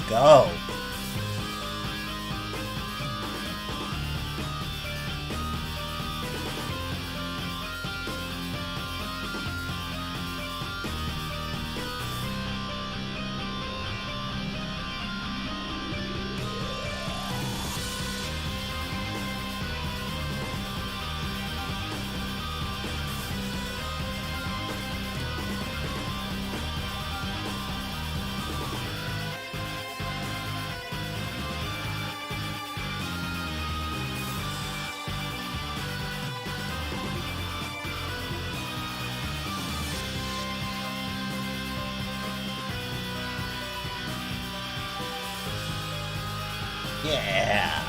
go. Yeah.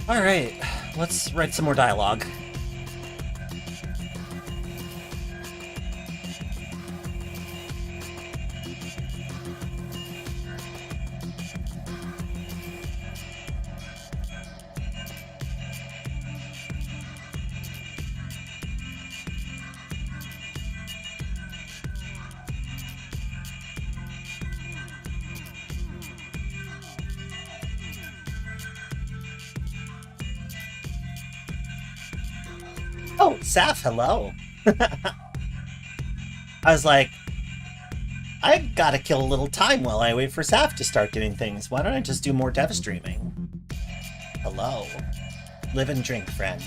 Alright, let's write some more dialogue. Oh, Saf, hello. I was like, I gotta kill a little time while I wait for Saf to start doing things. Why don't I just do more dev streaming? Hello. Live and drink, friend.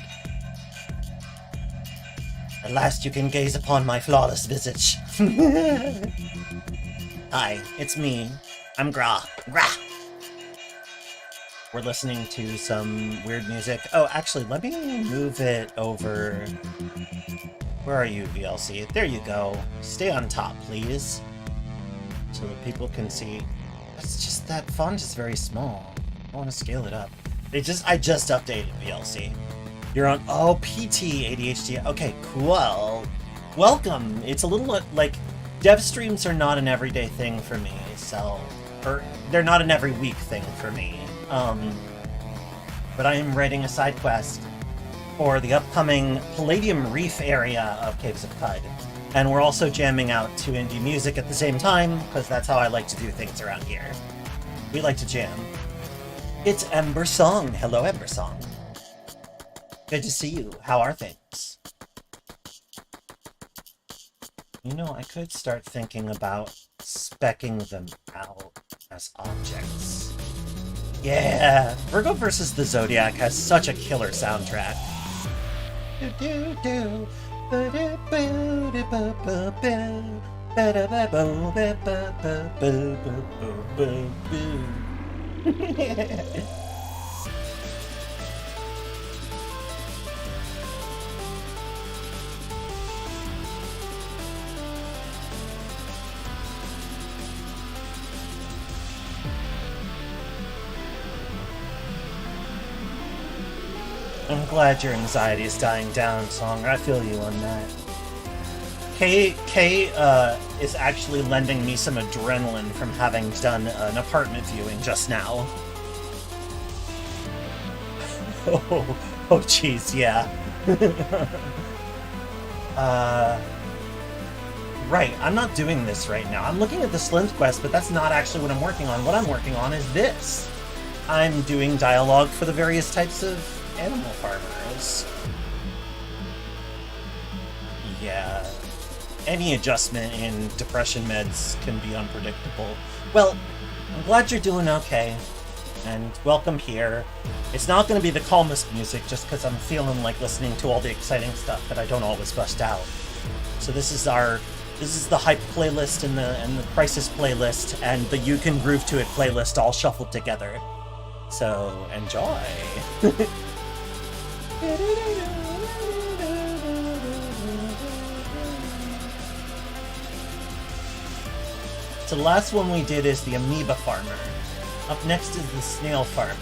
At last you can gaze upon my flawless visage. Hi, it's me. I'm Grah. We're listening to some weird music. Oh, actually, let me move it over. Where are you, VLC? There you go. Stay on top, please. So that people can see. It's just that font is very small. I want to scale it up. I just updated VLC. You're on, oh, PT ADHD. Okay, cool. Welcome. It's a little, like, dev streams are not an everyday thing for me, so, or they're not an every week thing for me. But I am writing a side quest for the upcoming Palladium Reef area of Caves of Qud. And we're also jamming out to indie music at the same time, because that's how I like to do things around here. We like to jam. It's Ember Song. Hello, Ember Song. Good to see you. How are things? You know, I could start thinking about speccing them out as objects. Yeah! Virgo vs. the Zodiac has such a killer soundtrack. I'm glad your anxiety is dying down, Song. I feel you on that. Kay is actually lending me some adrenaline from having done an apartment viewing just now. Oh, jeez, yeah. Right, I'm not doing this right now. I'm looking at the Slim quest, but that's not actually what I'm working on. What I'm working on is this. I'm doing dialogue for the various types of animal farmers. Yeah. Any adjustment in depression meds can be unpredictable. Well, I'm glad you're doing okay. And welcome here. It's not going to be the calmest music just because I'm feeling like listening to all the exciting stuff that I don't always bust out. So this is the hype playlist and the crisis playlist and the you can groove to it playlist all shuffled together. So enjoy. So the last one we did is the amoeba farmer. Up next is the snail farmer.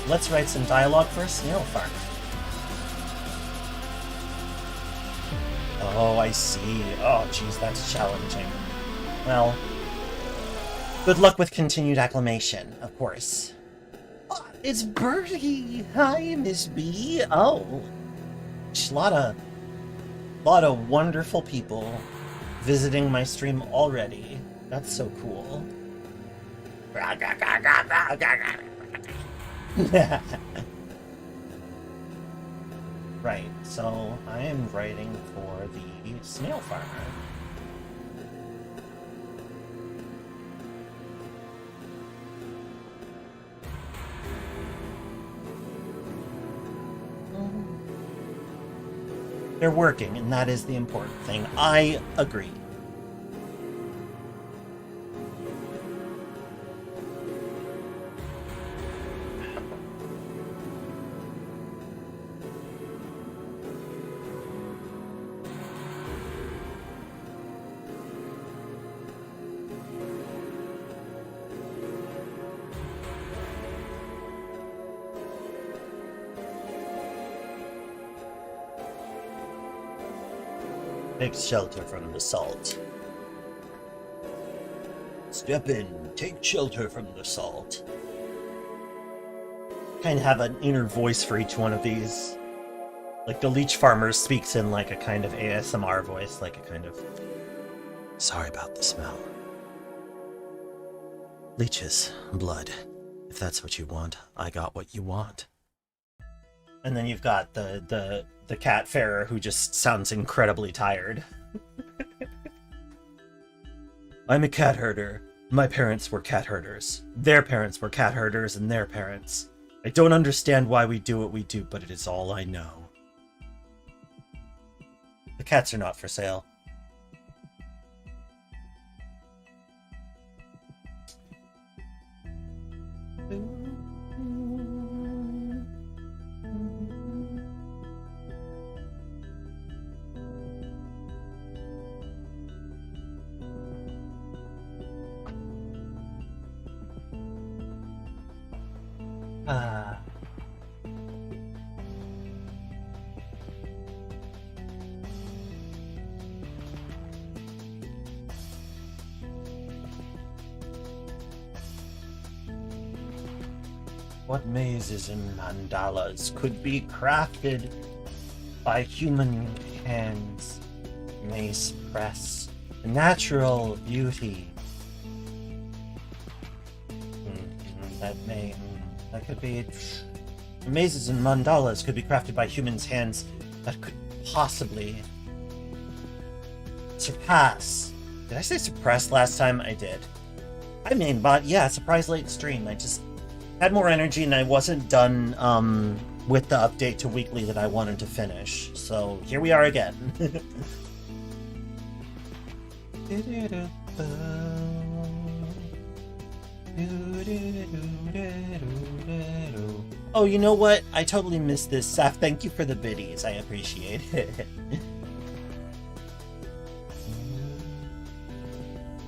Let's write some dialogue for a snail farmer. Oh, I see. Oh, geez, that's challenging. Well, good luck with continued acclimation, of course. Oh, it's Birdie! Hi, Miss B. Oh, a lot of wonderful people visiting my stream already. That's so cool. Right, so I am writing for the snail farmer. They're working, and that is the important thing. I agree. Take shelter from the salt. Step in, take shelter from the salt. Kind of have an inner voice for each one of these. Like the leech farmer speaks in like a kind of ASMR voice, like a kind of... Sorry about the smell. Leeches, blood. If that's what you want, I got what you want. And then you've got the cat farer who just sounds incredibly tired. I'm a cat herder. My parents were cat herders. Their parents were cat herders and their parents. I don't understand why we do what we do, but it is all I know. The cats are not for sale. What mazes and mandalas could be crafted by human hands may suppress the natural beauty. That could be... Mazes and mandalas could be crafted by humans' hands that could possibly surpass... Did I say suppress last time? I did. I mean, but yeah, surprise late stream. I just had more energy and I wasn't done with the update to weekly that I wanted to finish. So here we are again. Oh, you know what? I totally missed this. Saf, thank you for the biddies. I appreciate it.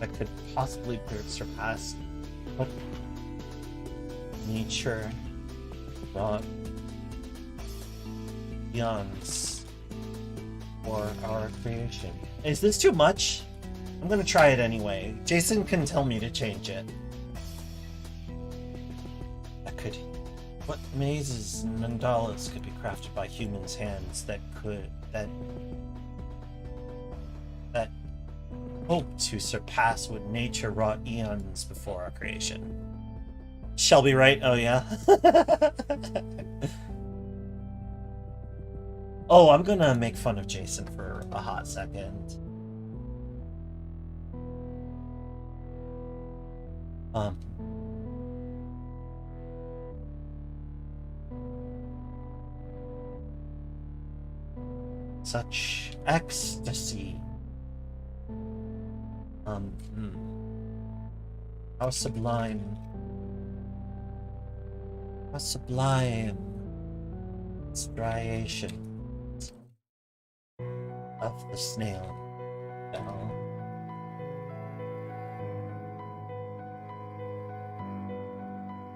That could possibly surpass what nature brought eons for our creation. Is this too much? I'm gonna try it anyway. Jason can tell me to change it. What mazes and mandalas could be crafted by humans' hands that hope to surpass what nature wrought eons before our creation? Shelby, right? Oh, yeah. Oh, I'm gonna make fun of Jason for a hot second. Such ecstasy. How sublime. How sublime. Striations of the snail.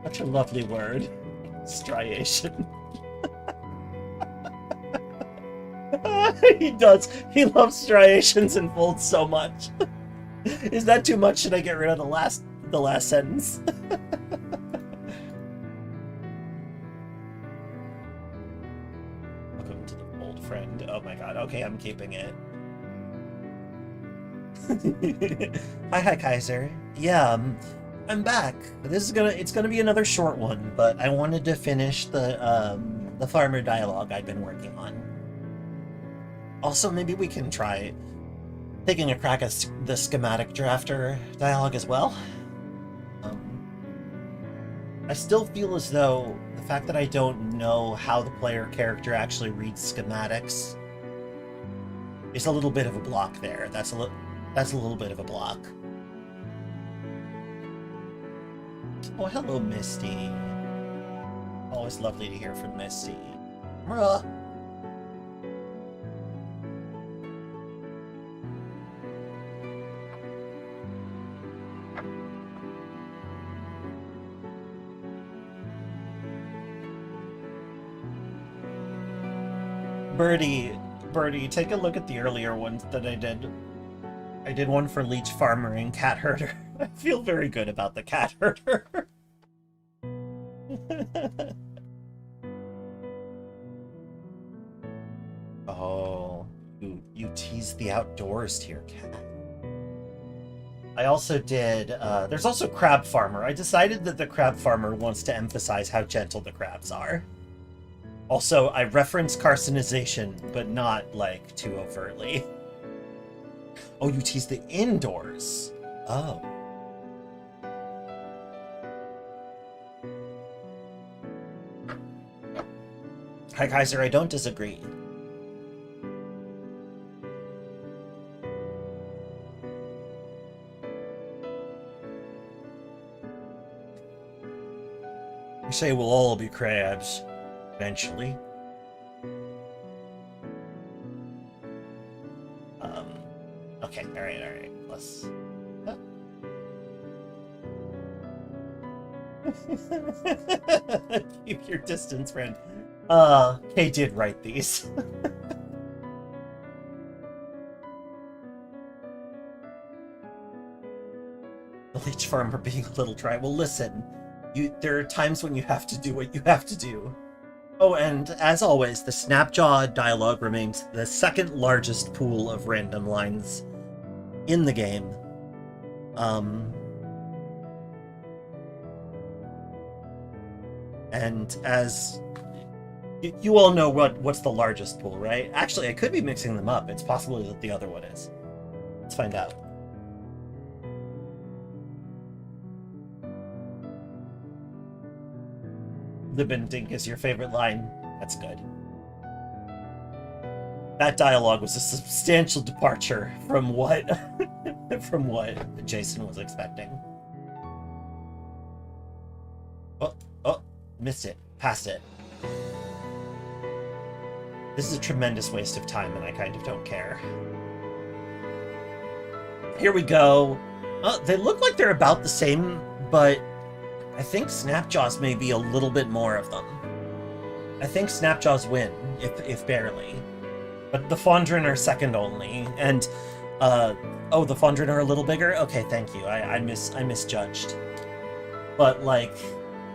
Such a lovely word. Striation. He does. He loves striations and folds so much. Is that too much? Should I get rid of the last sentence? Welcome to the old friend. Oh my god. Okay, I'm keeping it. Hi, Kaiser. Yeah, I'm back. It's gonna be another short one, but I wanted to finish the farmer dialogue I've been working on. Also, maybe we can try taking a crack at the schematic drafter dialogue as well. I still feel as though the fact that I don't know how the player character actually reads schematics is a little bit of a block there. That's a little bit of a block. Oh, hello, Misty. Always lovely to hear from Misty. Bruh. Birdie, take a look at the earlier ones that I did. I did one for Leech Farmer and Cat Herder. I feel very good about the Cat Herder. Oh, you tease the outdoors to your cat. I also did, there's also Crab Farmer. I decided that the Crab Farmer wants to emphasize how gentle the crabs are. Also, I reference carcinization, but not, like, too overtly. Oh, you tease the indoors. Oh. Hi, Kaiser, I don't disagree. You say we'll all be crabs. Eventually. Okay, alright. Let's... Keep your distance, friend. Kay did write these. The Leech Farmer being a little dry. Well, listen. There are times when you have to do what you have to do. Oh, and as always, the Snapjaw dialogue remains the second largest pool of random lines in the game. And as you all know what's the largest pool, right? Actually, I could be mixing them up. It's possible that the other one is. Let's find out. Libendink is your favorite line. That's good. That dialogue was a substantial departure from what Jason was expecting. Oh, missed it. Passed it. This is a tremendous waste of time, and I kind of don't care. Here we go. They look like they're about the same, but I think Snapjaws may be a little bit more of them. I think Snapjaws win, if barely. But the Fondren are second only, and, oh, the Fondren are a little bigger? Okay, thank you, I misjudged. But, like,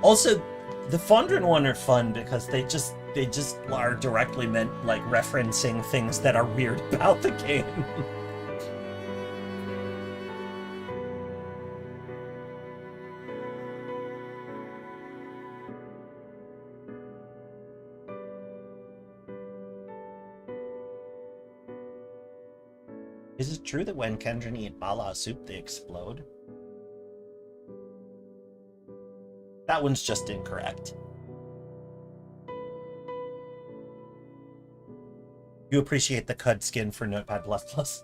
also, the Fondren one are fun because they just are directly meant, like, referencing things that are weird about the game. Is it true that when Kendrin eat mala soup, they explode? That one's just incorrect. You appreciate the Qud skin for Notepad++?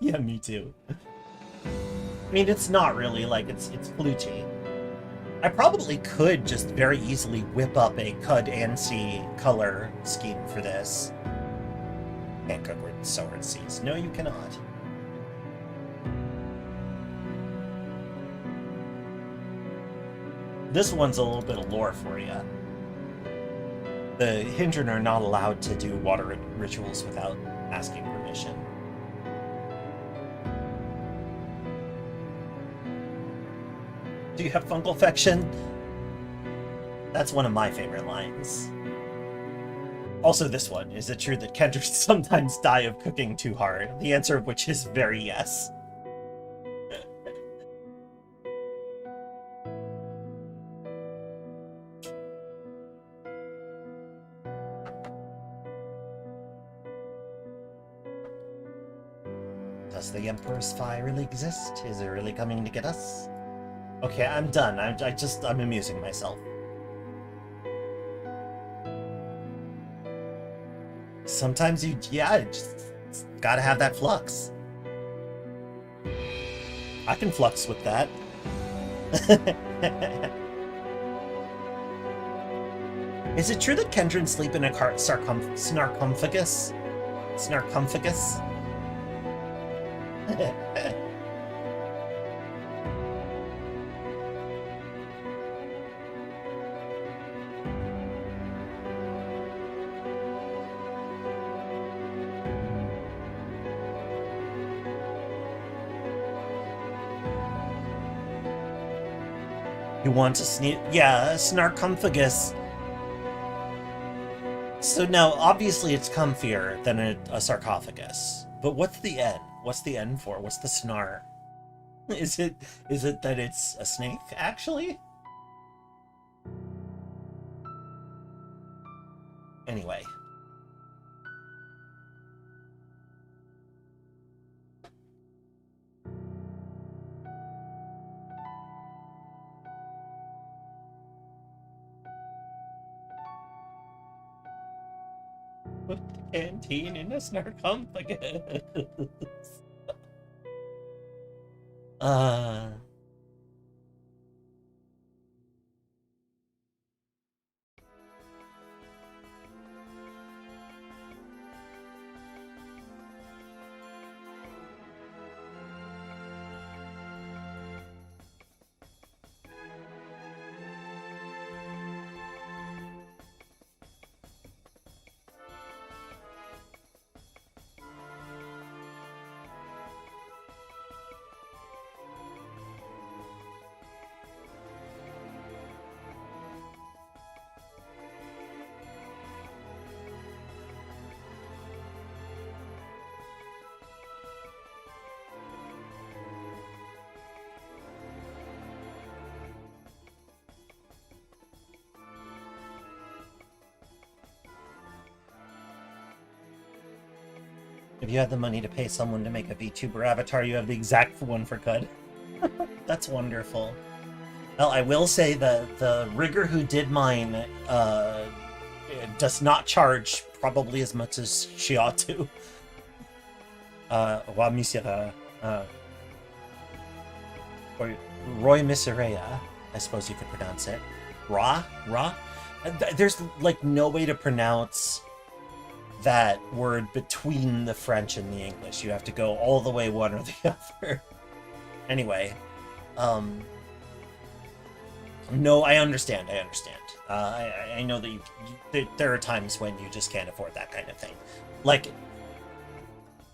Yeah, me too. I mean, it's not really, like, it's floochy. I probably could just very easily whip up a Qud ANSI color scheme for this. Can't cook with sword seas. No, you cannot. This one's a little bit of lore for you. The Hindran are not allowed to do water rituals without asking permission. Do you have fungal infection? That's one of my favorite lines. Also this one, is it true that Kendra sometimes die of cooking too hard? The answer of which is very yes. Does the Emperor's fire really exist? Is it really coming to get us? Okay, I'm done. I'm amusing myself. Sometimes you just gotta have that flux. I can flux with that. Is it true that Kendrans sleep in a sarcophagus? Snarkomphagus? You want to sneak? Yeah, Snarkomphagus. So now, obviously it's comfier than a sarcophagus. But what's the N? What's the N for? What's the snar? Is it that it's a snake, actually? Anyway. Put the canteen in a sarcophagus. If you had the money to pay someone to make a VTuber avatar, you have the exact one for Qud. That's wonderful. Well, I will say that the rigger who did mine does not charge probably as much as she ought to. Roy Miserea, I suppose you could pronounce it. Ra? There's like no way to pronounce that word between the French and the English. You have to go all the way one or the other. Anyway, no, I understand. I know that there are times when you just can't afford that kind of thing. Like,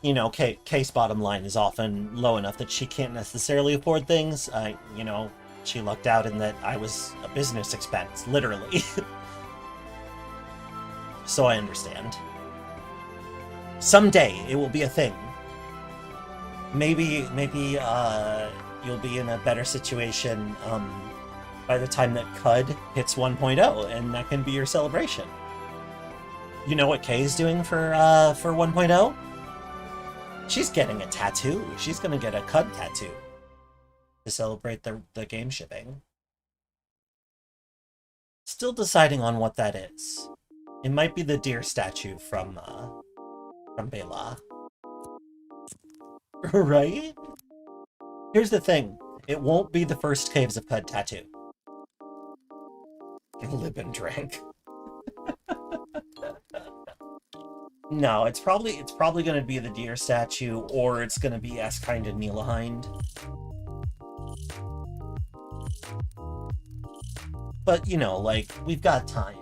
you know, Kay's bottom line is often low enough that she can't necessarily afford things. You know, she lucked out in that I was a business expense, literally. So I understand. Someday it will be a thing. Maybe you'll be in a better situation by the time that Qud hits 1.0, and that can be your celebration. You know what Kay's doing for 1.0? She's getting a tattoo. She's gonna get a Qud tattoo to celebrate the game shipping. Still deciding on what that is. It might be the deer statue from Bela. Right? Here's the thing. It won't be the first Caves of Qud tattoo. Lib and drank. No, it's probably gonna be the deer statue, or it's gonna be as kind of Nilahind. But, you know, like, we've got time.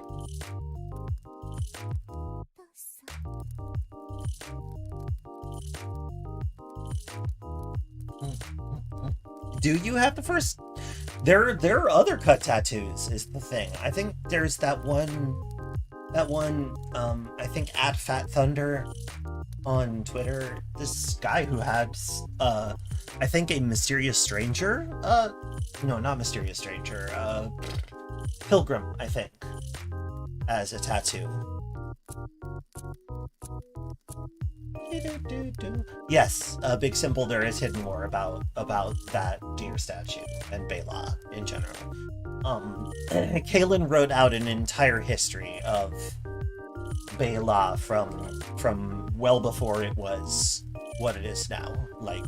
Do you have the first? There are other cut tattoos, is the thing. I think there's that one, I think at Fat Thunder on Twitter, this guy who had, I think a mysterious stranger, no, not mysterious stranger, pilgrim, I think, as a tattoo. Yes, a big symbol. There is hidden lore about that deer statue and Bela in general. Kaylin wrote out an entire history of Bela from well before it was what it is now, like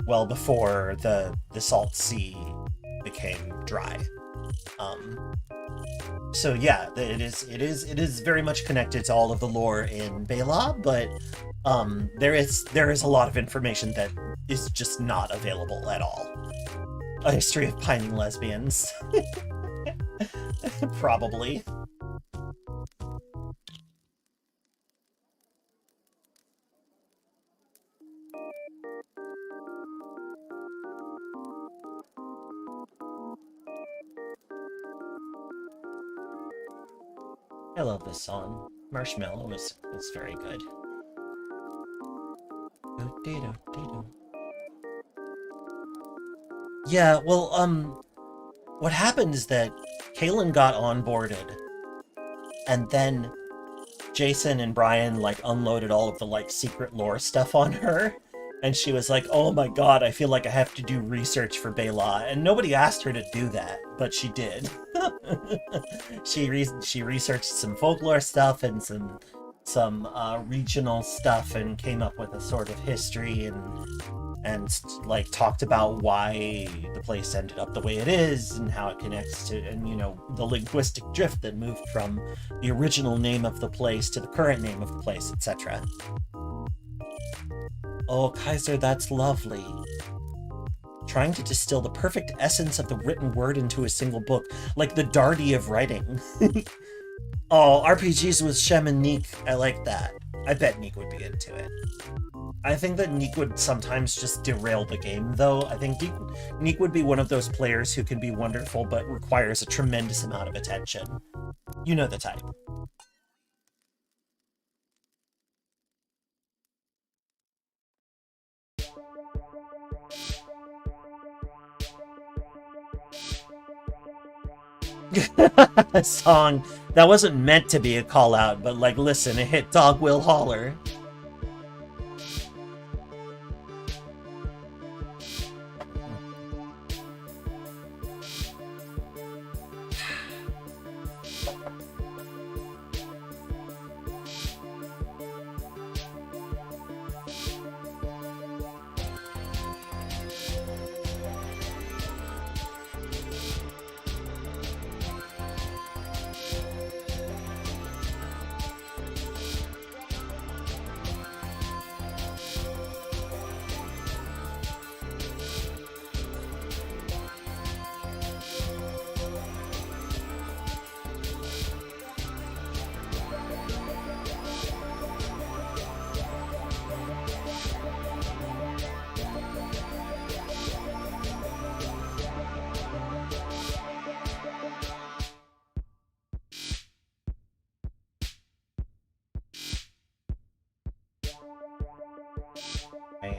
well before the salt sea became dry. So yeah, it is very much connected to all of the lore in Bela, but there is a lot of information that is just not available at all. A history of pining lesbians. Probably. I love this song. Marshmallow was very good. Yeah, well, what happened is that Kaylin got onboarded, and then Jason and Brian, like, unloaded all of the, like, secret lore stuff on her, and she was like, oh my god, I feel like I have to do research for Bela, and nobody asked her to do that, but she did. She researched some folklore stuff and some regional stuff and came up with a sort of history and like talked about why the place ended up the way it is and how it connects to, and you know, the linguistic drift that moved from the original name of the place to the current name of the place, etc. Oh, Kaiser, that's lovely. Trying to distill the perfect essence of the written word into a single book, like the Darty of writing. Oh, RPGs with Shem and Neek, I like that. I bet Neek would be into it. I think that Neek would sometimes just derail the game, though. I think Neek would be one of those players who can be wonderful, but requires a tremendous amount of attention. You know the type. Song that wasn't meant to be a call out, but like, listen, a hit dog will holler.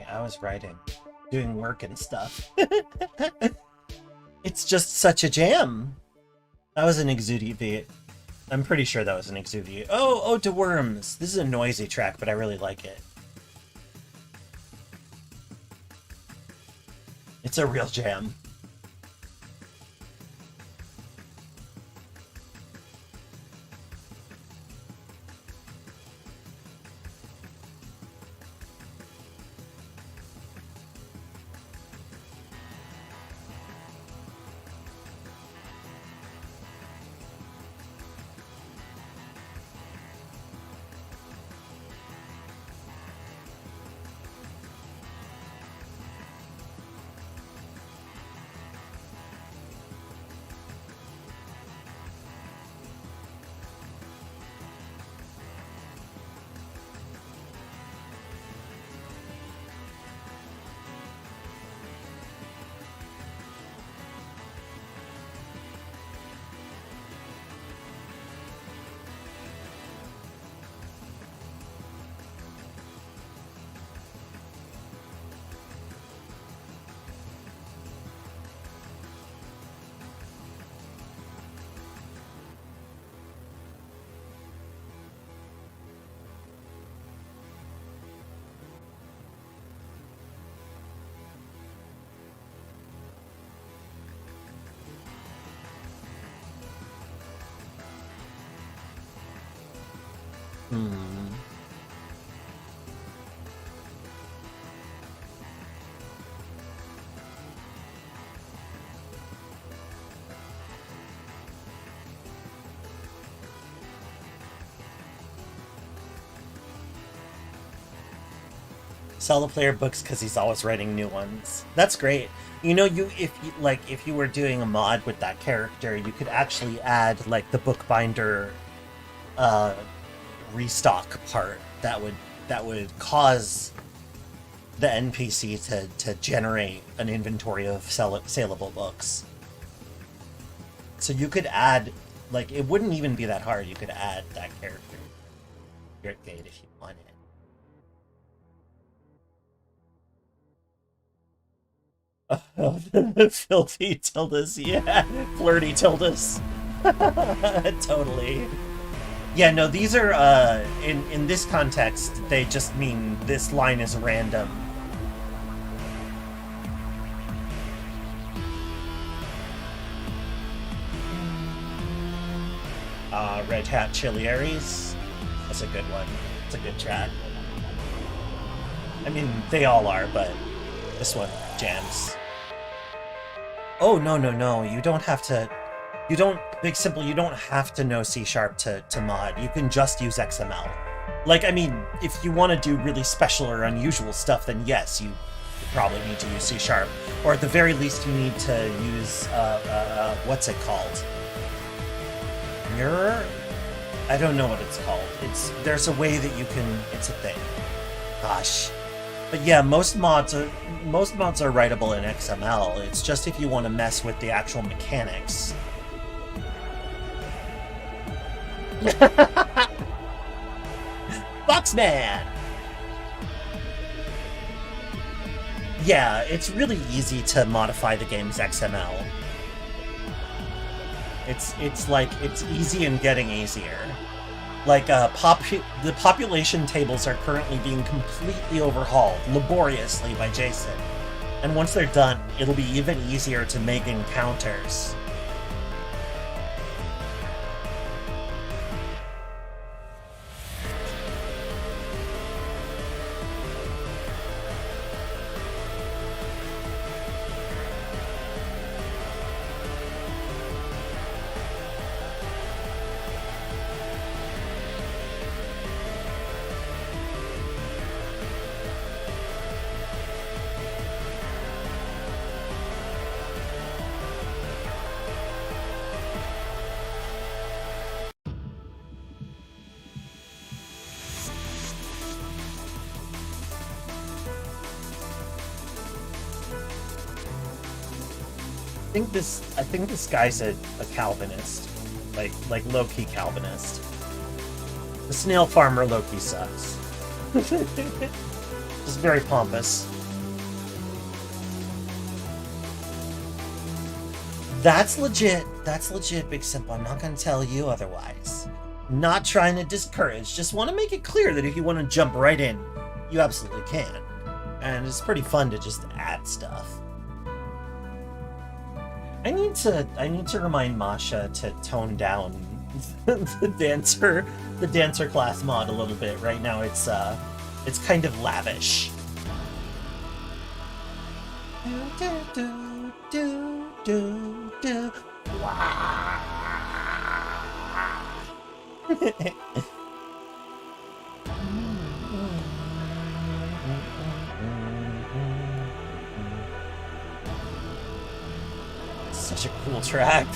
I was writing, doing work and stuff. It's just such a jam. That was an Exudie. I'm pretty sure that was an Exudie. Oh, to Worms. This is a noisy track, but I really like it. It's a real jam. Hmm. Sell the player books because he's always writing new ones. That's great. You know, if you were doing a mod with that character, you could actually add like the bookbinder restock part that would cause the NPC to generate an inventory of saleable books. So you could add, like, it wouldn't even be that hard. You could add that character to your gate if you wanted. Filthy tildes, yeah. Flirty tildes. Totally. Yeah, no, these are, in this context, they just mean this line is random. Red Hat Chiliaries. That's a good one. It's a good track. I mean, they all are, but this one jams. Oh, no. You don't have to... You don't... Big Simple, you don't have to know C# to mod. You can just use XML. Like, I mean, if you want to do really special or unusual stuff, then yes, you probably need to use C#. Or at the very least, you need to use, what's it called? Mirror? I don't know what it's called. There's a way that you can... It's a thing. Gosh. But yeah, most mods are writable in XML. It's just if you want to mess with the actual mechanics. Boxman! Yeah, it's really easy to modify the game's XML. It's easy and getting easier. Like, the population tables are currently being completely overhauled, laboriously, by Jason. And once they're done, it'll be even easier to make encounters. I think this guy's a Calvinist, like low-key Calvinist. The snail farmer low-key sucks. Just very pompous. That's legit, Big Simp. I'm not gonna tell you otherwise. Not trying to discourage, just want to make it clear that if you want to jump right in, you absolutely can. And it's pretty fun to just add stuff. I need to remind Masha to tone down the dancer class mod a little bit. Right now it's kind of lavish. Such a cool track.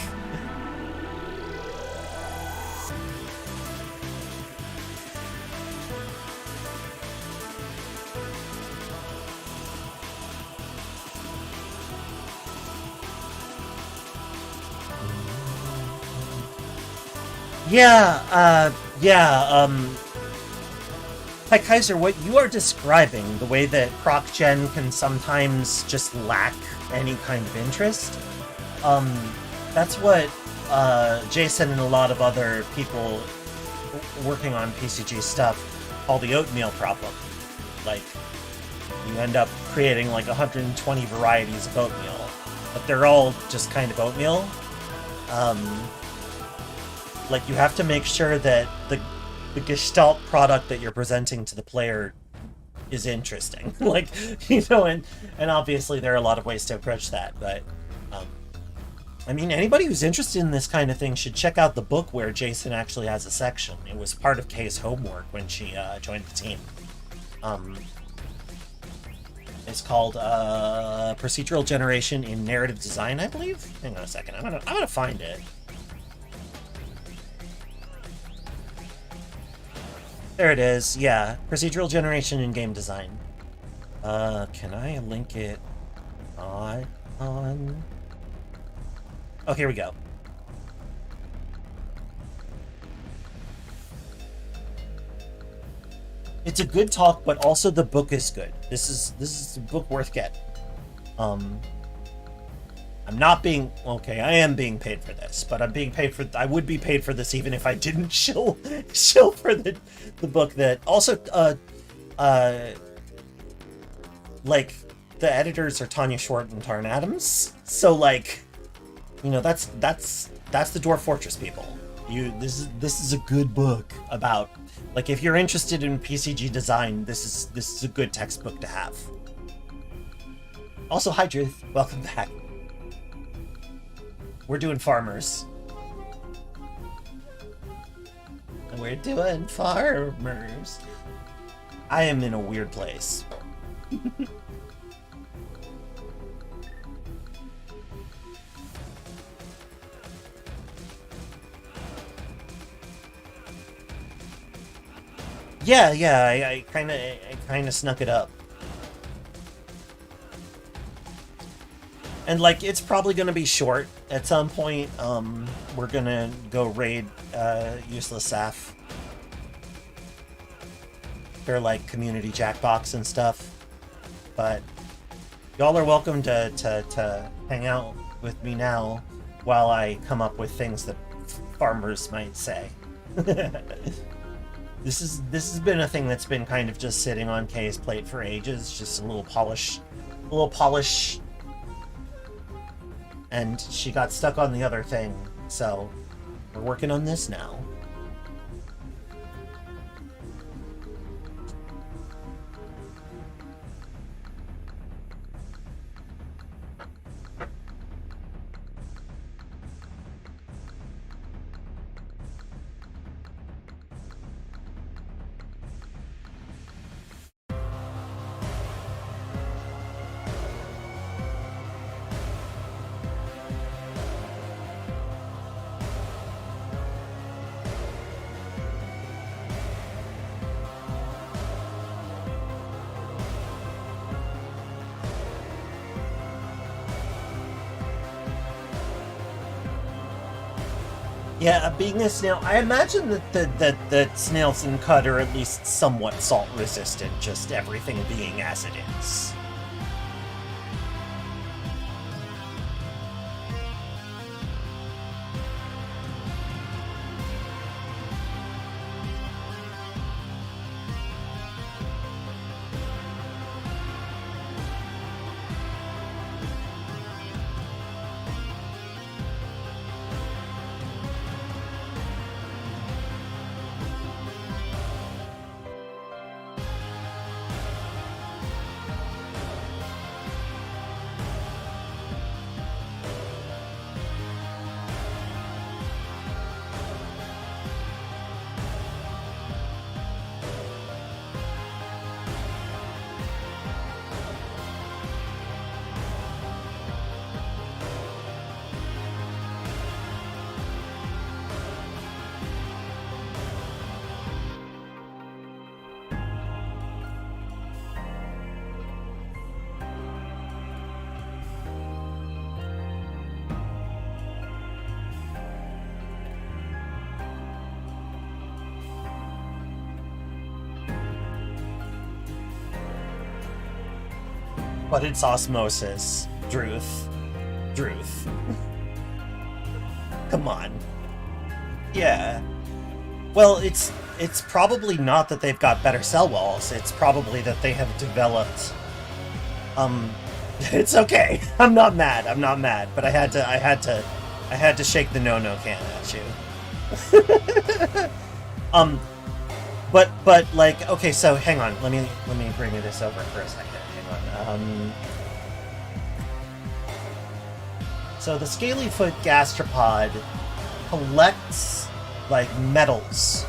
Hi Kaiser, what you are describing, the way that proc gen can sometimes just lack any kind of interest, that's what Jason and a lot of other people working on PCG stuff call the oatmeal problem. Like, you end up creating like 120 varieties of oatmeal, but they're all just kind of oatmeal. Like, you have to make sure that the Gestalt product that you're presenting to the player is interesting. Like, you know, and obviously there are a lot of ways to approach that, but I mean, anybody who's interested in this kind of thing should check out the book where Jason actually has a section. It was part of Kay's homework when she joined the team. It's called Procedural Generation in Narrative Design, I believe. Hang on a second, I'm gonna find it. There it is. Yeah, Procedural Generation in Game Design. Can I link it on? Oh, here we go. It's a good talk, but also the book is good. This is a book worth getting. I'm not being okay. I am being paid for this, but I'm being paid for. I would be paid for this even if I didn't shill for the book. That also, like the editors are Tanya Short and Tarn Adams. So like, you know, that's the Dwarf Fortress people. This is a good book about, like, if you're interested in PCG design, this is a good textbook to have. Also, hi Druth, welcome back. We're doing farmers. We're doing farmers. I am in a weird place. Yeah, I kind of snuck it up. And like, it's probably gonna be short at some point. We're gonna go raid Useless Saf. They're like community Jackbox and stuff. But y'all are welcome to hang out with me now while I come up with things that farmers might say. This has been a thing that's been kind of just sitting on Kay's plate for ages, just a little polish, and she got stuck on the other thing, so we're working on this now. Yeah, being a snail, I imagine that snails in Qud are at least somewhat salt resistant, just everything being as it is. But it's osmosis, Druth. Come on. Yeah. Well, it's probably not that they've got better cell walls. It's probably that they have developed. It's okay. I'm not mad. But I had to shake the no can at you. but like, okay, so hang on, let me bring this over for a second. Hang on. So the scalyfoot gastropod collects like metals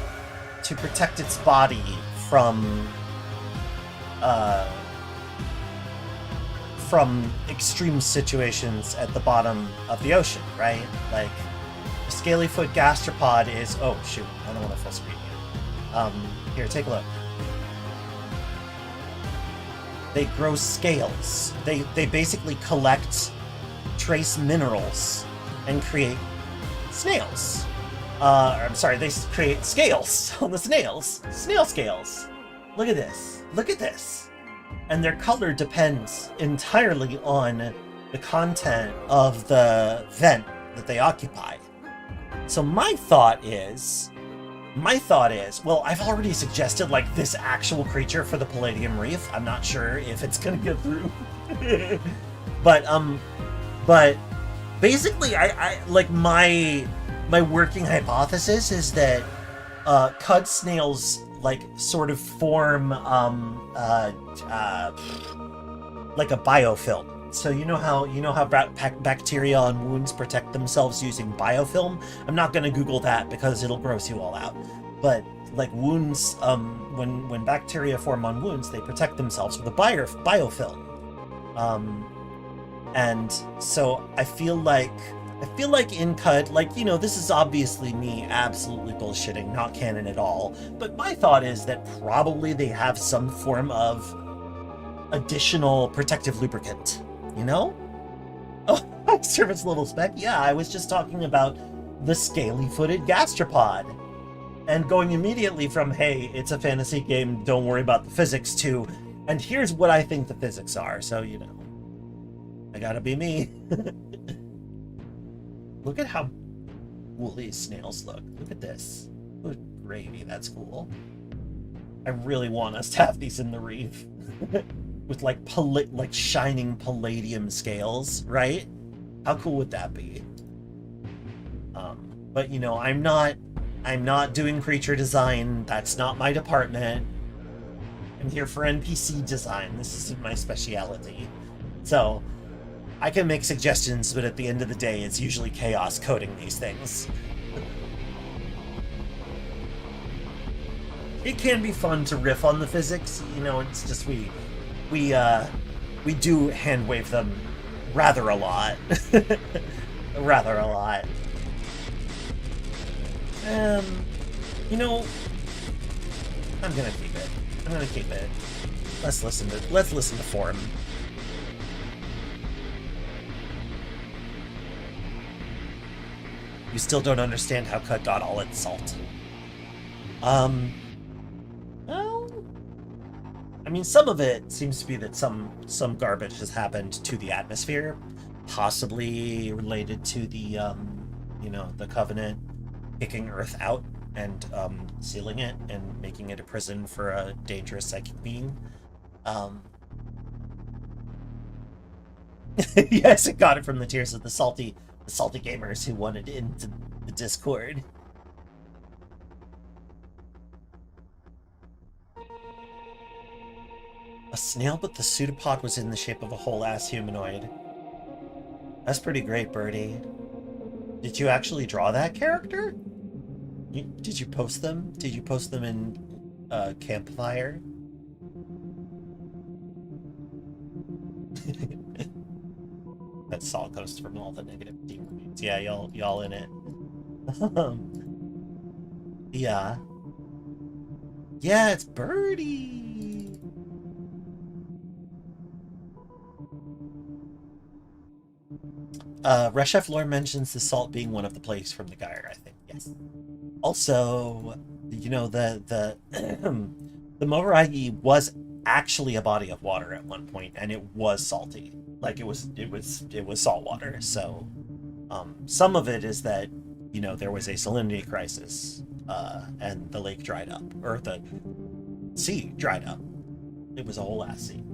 to protect its body from extreme situations at the bottom of the ocean, right? Like the scalyfoot gastropod is, oh shoot, I don't want to full screen you. Here, take a look. They grow scales. They basically collect trace minerals and create snails. I'm sorry, they create scales on the snails. Snail scales. Look at this. Look at this. And their color depends entirely on the content of the vent that they occupy. So my thought is, well, I've already suggested like this actual creature for the Palladium Reef. I'm not sure if it's gonna get through. But basically, I like my working hypothesis is that Qud snails like sort of form like a biofilm. So you know how bacteria on wounds protect themselves using biofilm? I'm not going to Google that because it'll gross you all out. But like wounds, when bacteria form on wounds, they protect themselves with a biofilm. And so I feel like in Qud, like, you know, this is obviously me absolutely bullshitting, not canon at all, but my thought is that probably they have some form of additional protective lubricant, you know? Oh, surface level spec? Yeah, I was just talking about the scaly-footed gastropod. And going immediately from, hey, it's a fantasy game, don't worry about the physics, to, and here's what I think the physics are, so, you know. I gotta be me. Look at how cool these snails look. Look at this. Good gravy, that's cool. I really want us to have these in the reef. With like shining palladium scales, right? How cool would that be? But you know, I'm not doing creature design. That's not my department. I'm here for NPC design. This isn't my specialty. So I can make suggestions, but at the end of the day, it's usually chaos coding these things. It can be fun to riff on the physics, you know, it's just we do hand wave them rather a lot. Rather a lot. You know, I'm gonna keep it. Let's listen to Form. You still don't understand how Qud got all its salt. Well, I mean, some of it seems to be that some garbage has happened to the atmosphere, possibly related to the, you know, the Covenant kicking Earth out and sealing it and making it a prison for a dangerous psychic being. Yes, it got it from the tears of the salty gamers who wanted into the Discord. A snail, but the pseudopod was in the shape of a whole-ass humanoid. That's pretty great, Birdie. Did you actually draw that character? Did you post them? Did you post them in Campfire? That salt coast from all the negative team reviews. Yeah, y'all in it. Yeah. Yeah, it's Birdie. Reshef lore mentions the salt being one of the plagues from the gyre, I think. Yes. Also, you know, the the Movaragi was actually a body of water at one point, and it was salty. Like it was salt water. So some of it is that, you know, there was a salinity crisis, and the lake dried up, or the sea dried up. It was a whole ass sea.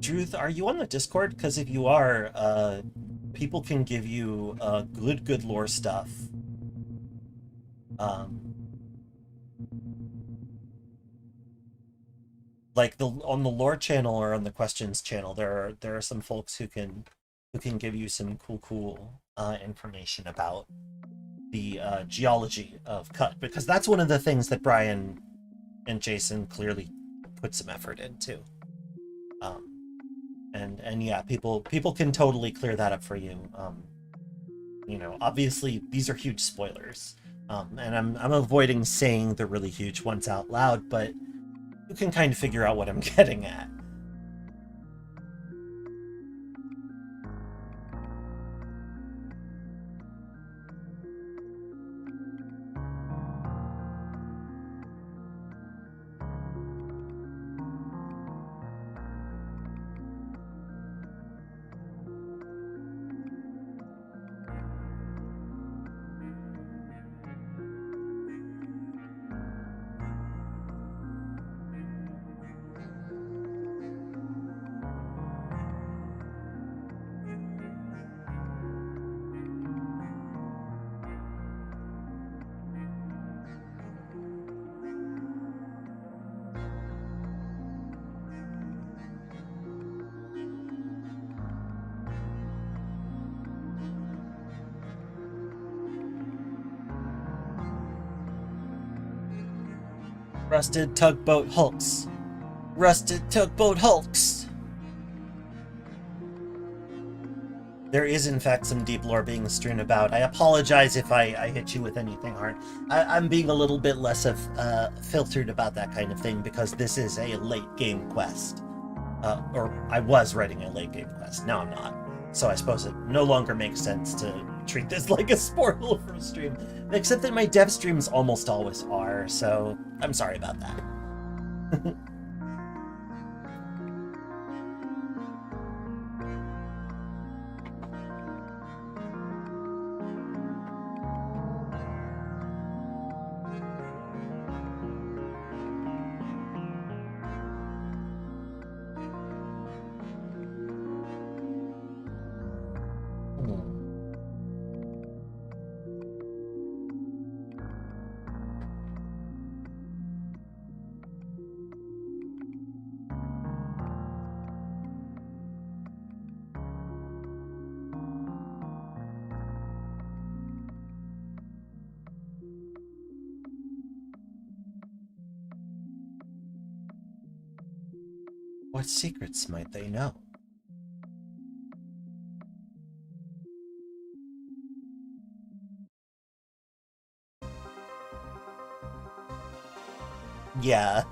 Druth, are you on the Discord? Because if you are, people can give you good lore stuff. Like on the lore channel or on the questions channel, there are some folks who can give you some cool information about the geology of Qud, because that's one of the things that Brian and Jason clearly put some effort into. And yeah, people can totally clear that up for you. You know, obviously these are huge spoilers, and I'm avoiding saying the really huge ones out loud, but you can kind of figure out what I'm getting at. Rusted tugboat hulks. Rusted tugboat hulks. There is, in fact, some deep lore being strewn about. I apologize if I hit you with anything hard. I'm being a little bit less of filtered about that kind of thing because this is a late game quest. Or I was writing a late game quest. Now I'm not. So I suppose it no longer makes sense to treat this like a spoiler for a stream. Except that my dev streams almost always are, so I'm sorry about that. What secrets might they know? Yeah.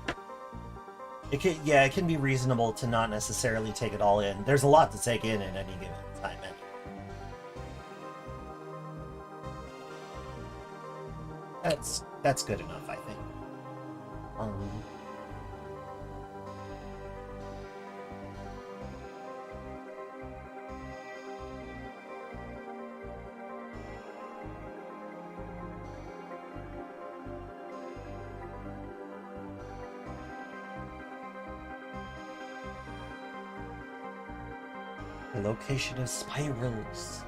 It can be reasonable to not necessarily take it all in. There's a lot to take in any given time. That's good enough, I think. The location of spirals.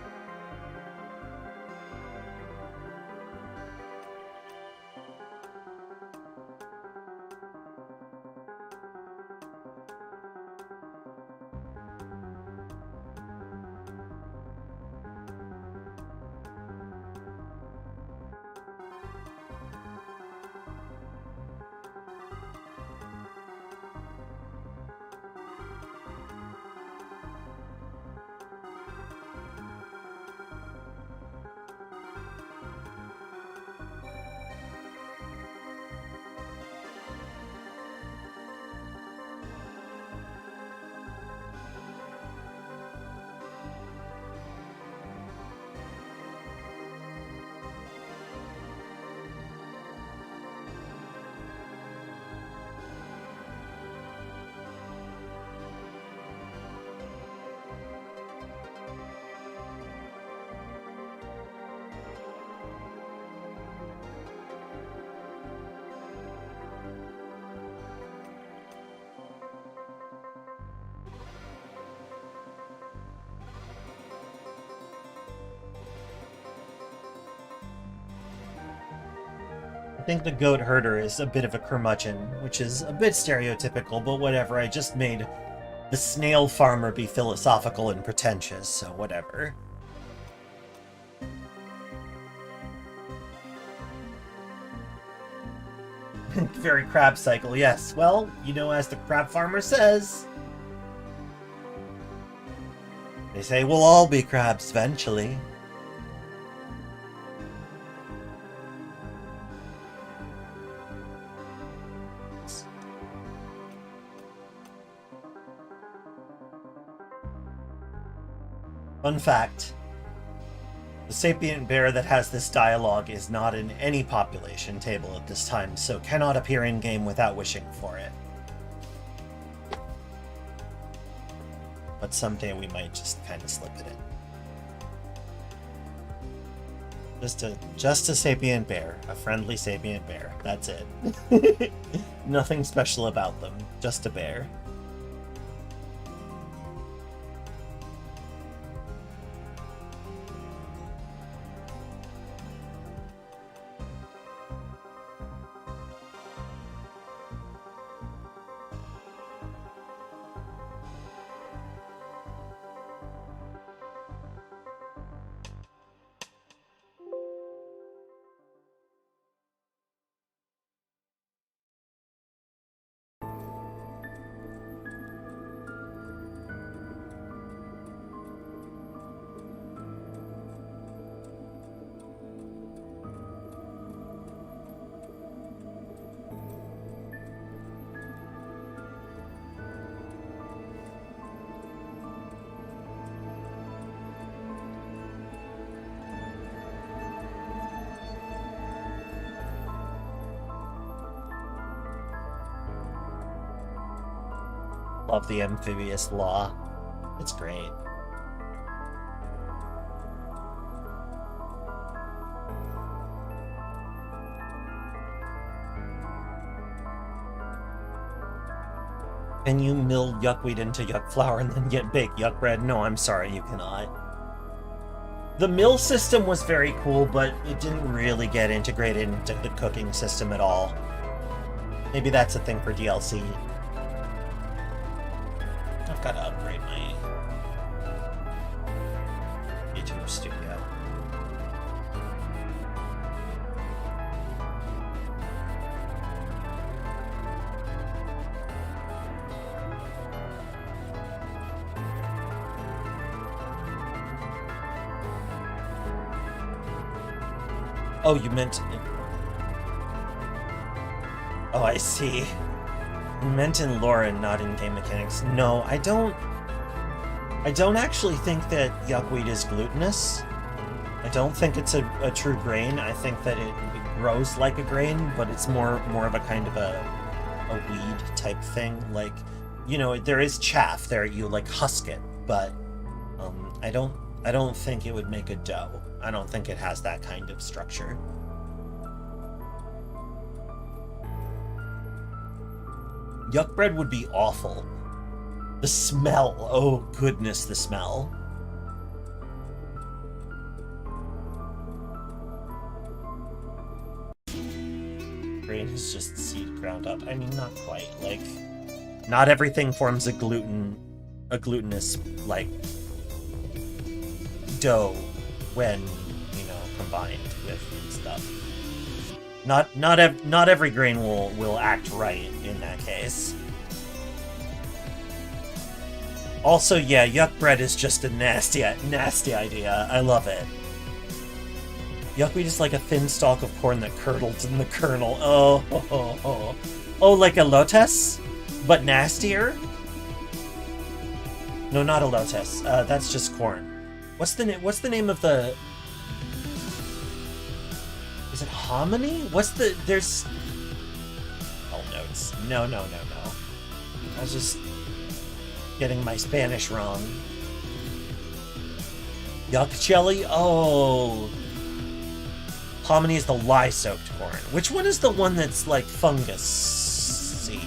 think the goat herder is a bit of a curmudgeon, which is a bit stereotypical, but whatever. I just made the snail farmer be philosophical and pretentious, so whatever. Very crab cycle, yes. Well, you know, as the crab farmer says, they say we'll all be crabs eventually. Fun fact, the sapient bear that has this dialogue is not in any population table at this time, so cannot appear in-game without wishing for it. But someday we might just kind of slip it in. Just a sapient bear. A friendly sapient bear. That's it. Nothing special about them. Just a bear. Love the amphibious law. It's great. Can you mill yuckweed into yuck flour and then get baked yuck bread? No, I'm sorry, you cannot. The mill system was very cool, but it didn't really get integrated into the cooking system at all. Maybe that's a thing for DLC. I've got to upgrade my VTuber studio. Oh, you meant... Oh, I see. You meant in lore and not in game mechanics. No, I don't actually think that yuckweed is glutinous. I don't think it's a true grain. I think that it grows like a grain, but it's more of a kind of a weed type thing. Like, you know, there is chaff there, you like husk it, but I don't think it would make a dough. I don't think it has that kind of structure. Yuck bread would be awful. The smell. Oh goodness, the smell. Grain is just seed ground up. I mean, not quite. Like, not everything forms a glutinous, like, dough when, you know, combined with stuff. Not every grain will act right in that case. Also, yeah, yuck bread is just a nasty idea. I love it. Yuckweed is like a thin stalk of corn that curdles in the kernel. Oh, like a lotus, but nastier. No, not a lotus. That's just corn. What's the name of the? Is it hominy? There's... Oh, no. No. I was just getting my Spanish wrong. Yuck jelly? Oh. Hominy is the lye-soaked corn. Which one is the one that's like fungus-y?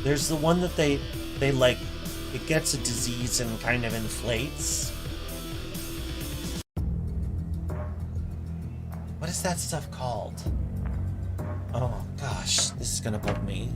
There's the one that they like, it gets a disease and kind of inflates. What is that stuff called? Oh gosh, this is gonna bug me.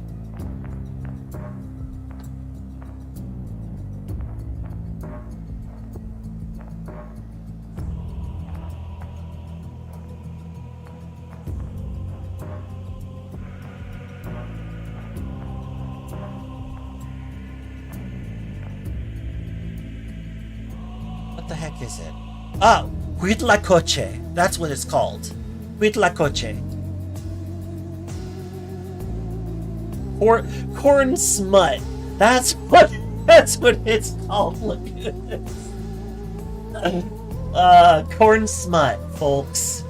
What the heck is it? Ah, Huitlacoche. That's what it's called. Huitlacoche. Corn smut. That's what it's called. Look at this. Corn smut, folks.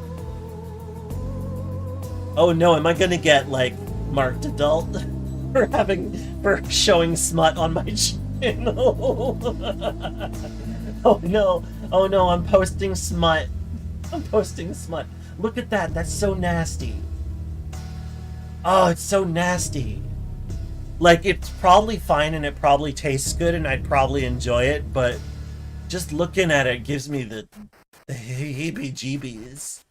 Oh no, am I gonna get like marked adult for showing smut on my channel? Oh no, I'm posting smut. Look at that, that's so nasty. Oh, it's so nasty. Like, it's probably fine and it probably tastes good and I'd probably enjoy it, but just looking at it gives me the heebie-jeebies.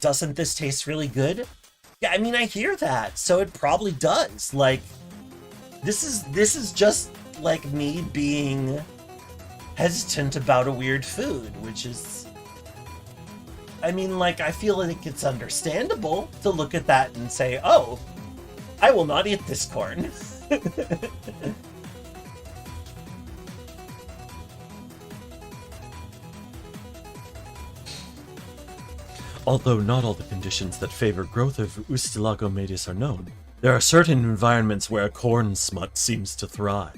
Doesn't this taste really good? Yeah, I mean, I hear that, so it probably does. Like, this is just like me being hesitant about a weird food, which is, I mean, like, I feel like it's understandable to look at that and say, oh, I will not eat this corn. Although not all the conditions that favor growth of Ustilago metis are known, there are certain environments where corn smut seems to thrive.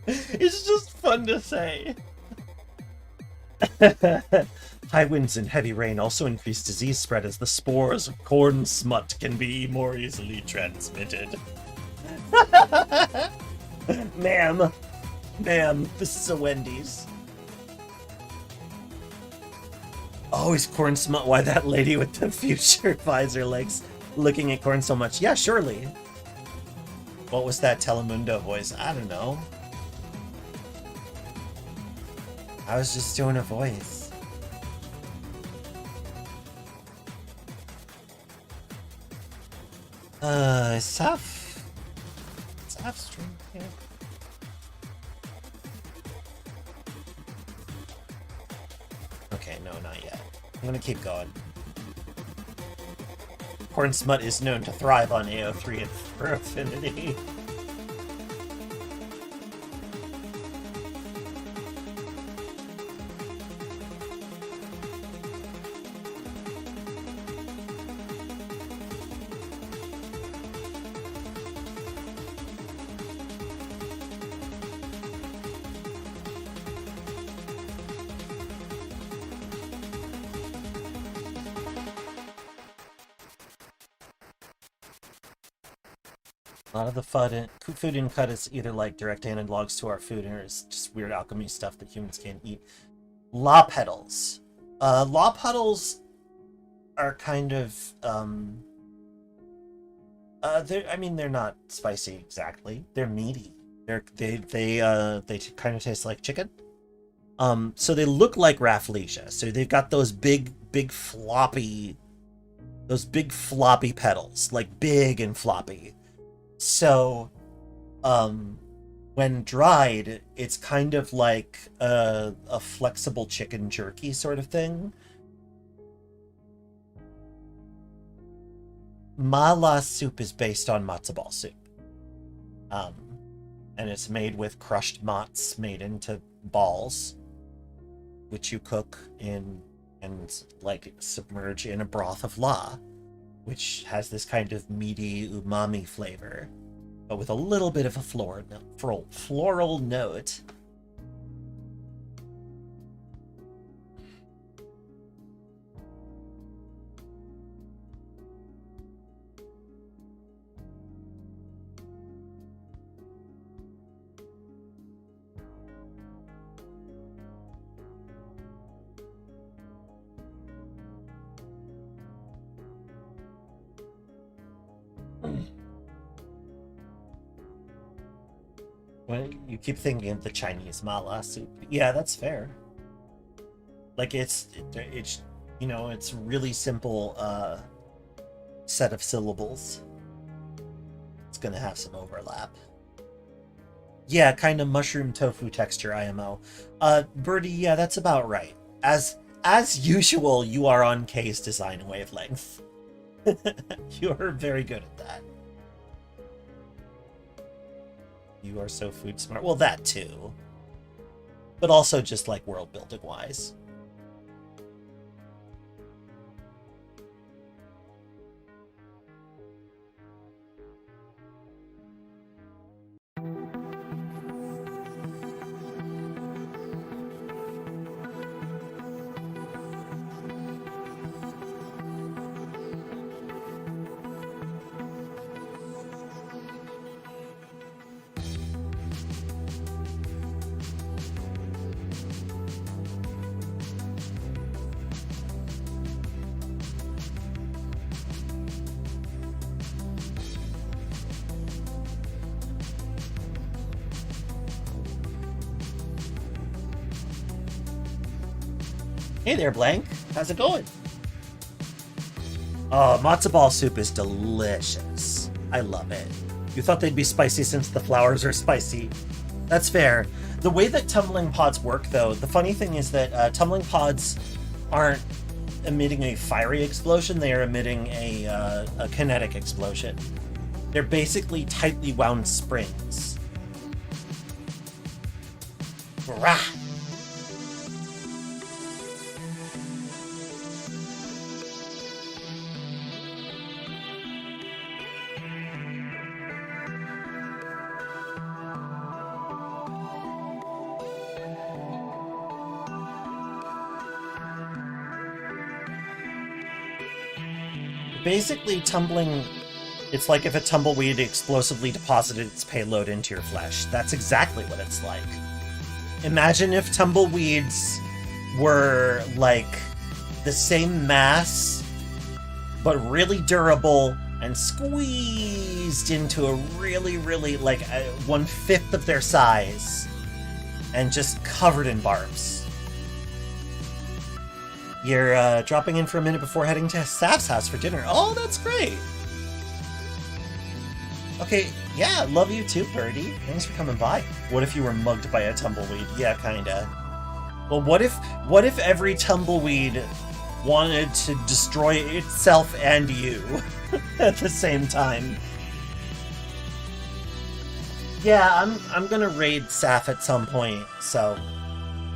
It's just fun to say. High winds and heavy rain also increase disease spread as the spores of corn smut can be more easily transmitted. Ma'am, this is a Wendy's. Oh, is corn smut why that lady with the future visor likes looking at corn so much? Yeah, surely. What was that Telemundo voice? I don't know. I was just doing a voice. Saf stream here. Okay, no, not yet. I'm gonna keep going. Corn smut is known to thrive on AO3 for affinity. A lot of the food in Qud is either like direct analogs to our food or it's just weird alchemy stuff that humans can't eat. Law petals. Law petals are kind of they're not spicy exactly. They're meaty. They kind of taste like chicken. So they look like rafflesia. So they've got those big floppy petals, like big and floppy. So, when dried, it's kind of like a flexible chicken jerky sort of thing. Mala soup is based on matzo ball soup. And it's made with crushed mats made into balls, which you cook in and like submerge in a broth of la, which has this kind of meaty umami flavor, but with a little bit of a floral note. When you keep thinking of the Chinese mala soup. Yeah, that's fair. Like it's you know, it's really simple set of syllables. It's gonna have some overlap. Yeah, kind of mushroom tofu texture IMO. Birdie, yeah, that's about right. As usual, you are on K's design wavelength. You are very good at that. You are so food smart. Well, that too. But also just like world building wise. Hey there, Blank. How's it going? Oh, matzo ball soup is delicious. I love it. You thought they'd be spicy since the flowers are spicy. That's fair. The way that tumbling pods work, though, the funny thing is that tumbling pods aren't emitting a fiery explosion. They are emitting a kinetic explosion. They're basically tightly wound springs. Rah! Basically, tumbling, it's like if a tumbleweed explosively deposited its payload into your flesh. That's exactly what it's like. Imagine if tumbleweeds were like the same mass, but really durable and squeezed into a really, like 1/5 of their size and just covered in barbs. You're dropping in for a minute before heading to Saf's house for dinner. Oh, that's great. Okay, yeah, love you too, Birdie. Thanks for coming by. What if you were mugged by a tumbleweed? Yeah, kinda. Well, what if every tumbleweed wanted to destroy itself and you at the same time? Yeah, I'm gonna raid Saf at some point, so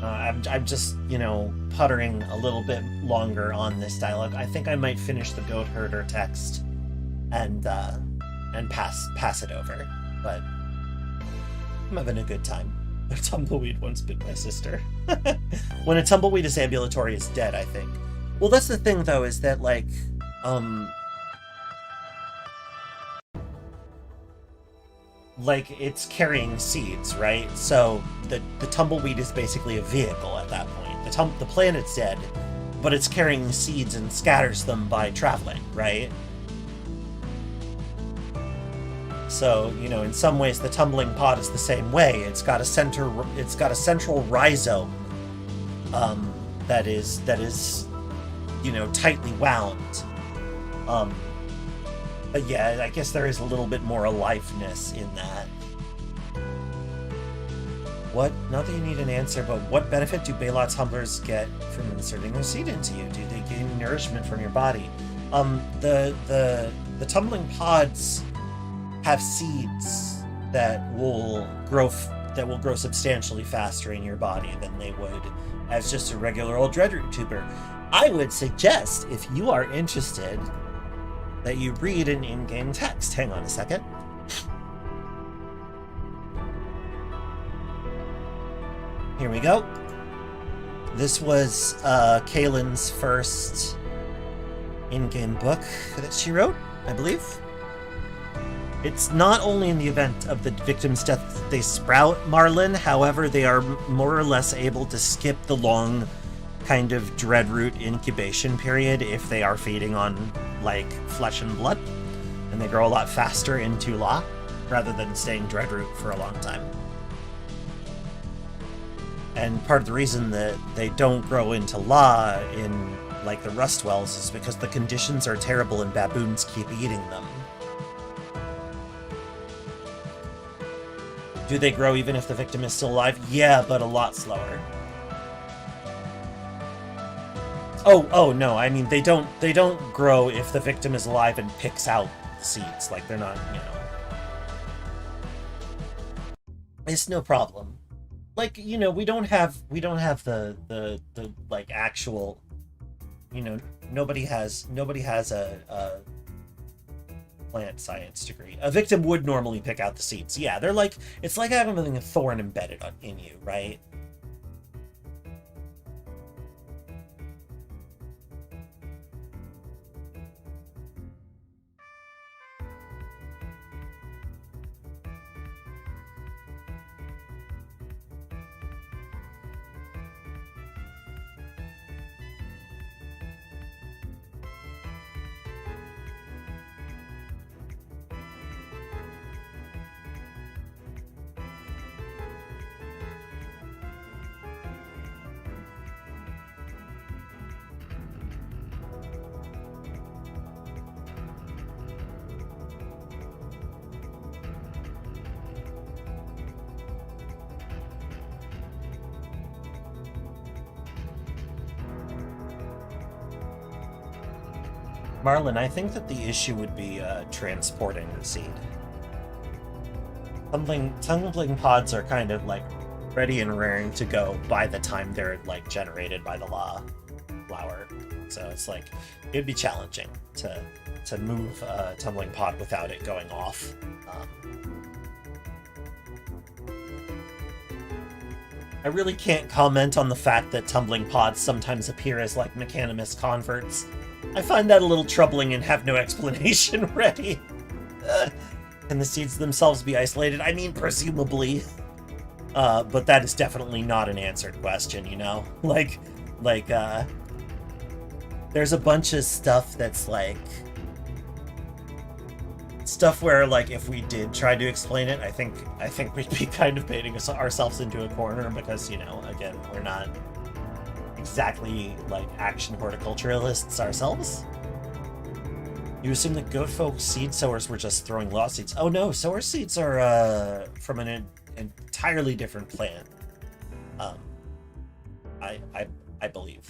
I'm just, you know, puttering a little bit longer on this dialogue. I think I might finish the goat herder text and pass it over. But I'm having a good time. A tumbleweed once bit my sister. When a tumbleweed is ambulatory, it's dead, I think. Well, that's the thing, though, is that, like, it's carrying seeds, right? So the tumbleweed is basically a vehicle at that point. The planet's dead, but it's carrying seeds and scatters them by traveling, right? So, you know, in some ways the tumbling pod is the same way. It's got a central rhizome that is, you know, tightly wound. But yeah, I guess there is a little bit more aliveness in that. What? Not that you need an answer, but what benefit do Baylot tumblers get from inserting their seed into you? Do they gain nourishment from your body? The tumbling pods have seeds that will grow substantially faster in your body than they would as just a regular old dreadroot tuber. I would suggest, if you are interested, that you read an in-game text. Hang on a second. Here we go. This was Kaylin's first in-game book that she wrote, I believe. It's not only in the event of the victim's death that they sprout Marlin, however, they are more or less able to skip the long kind of dreadroot incubation period if they are feeding on, like, flesh and blood. And they grow a lot faster in Tula, rather than staying dreadroot for a long time. And part of the reason that they don't grow into law in, like, the rust wells is because the conditions are terrible and baboons keep eating them. Do they grow even if the victim is still alive? Yeah, but a lot slower. Oh, no, I mean, they don't grow if the victim is alive and picks out the seeds. Like, they're not, you know... It's no problem. Like, you know, we don't have the like actual, you know, nobody has a plant science degree. A victim would normally pick out the seeds. Yeah, they're like, it's like having a thorn embedded in you, right? Marlon, I think that the issue would be transporting the seed. Tumbling pods are kind of like ready and raring to go by the time they're like generated by the flower. So it's like it'd be challenging to move a tumbling pod without it going off. I really can't comment on the fact that tumbling pods sometimes appear as like mechanimous converts. I find that a little troubling and have no explanation ready. Can the seeds themselves be isolated? I mean, presumably. But that is definitely not an answered question, you know? Like, there's a bunch of stuff that's like... Stuff where, like, if we did try to explain it, I think we'd be kind of painting ourselves into a corner because, you know, again, we're not exactly like action horticulturalists ourselves. You assume that goat folk seed sowers were just throwing law seeds. Oh no, sower seeds are from an entirely different plant. I believe.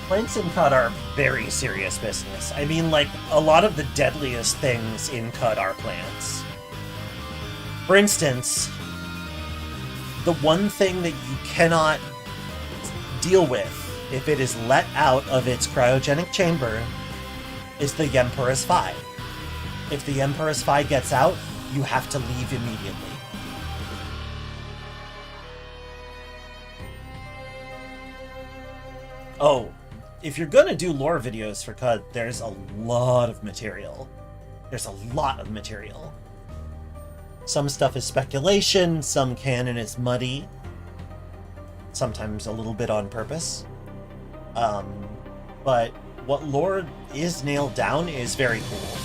Plants in Qud are very serious business. I mean, like, a lot of the deadliest things in Qud are plants. For instance, the one thing that you cannot deal with if it is let out of its cryogenic chamber is the Emperor's Phi. If the Emperor's Phi gets out, you have to leave immediately. Oh, if you're gonna do lore videos for Qud, there's a lot of material. There's a lot of material. Some stuff is speculation, some canon is muddy. Sometimes a little bit on purpose. But what lore is nailed down is very cool.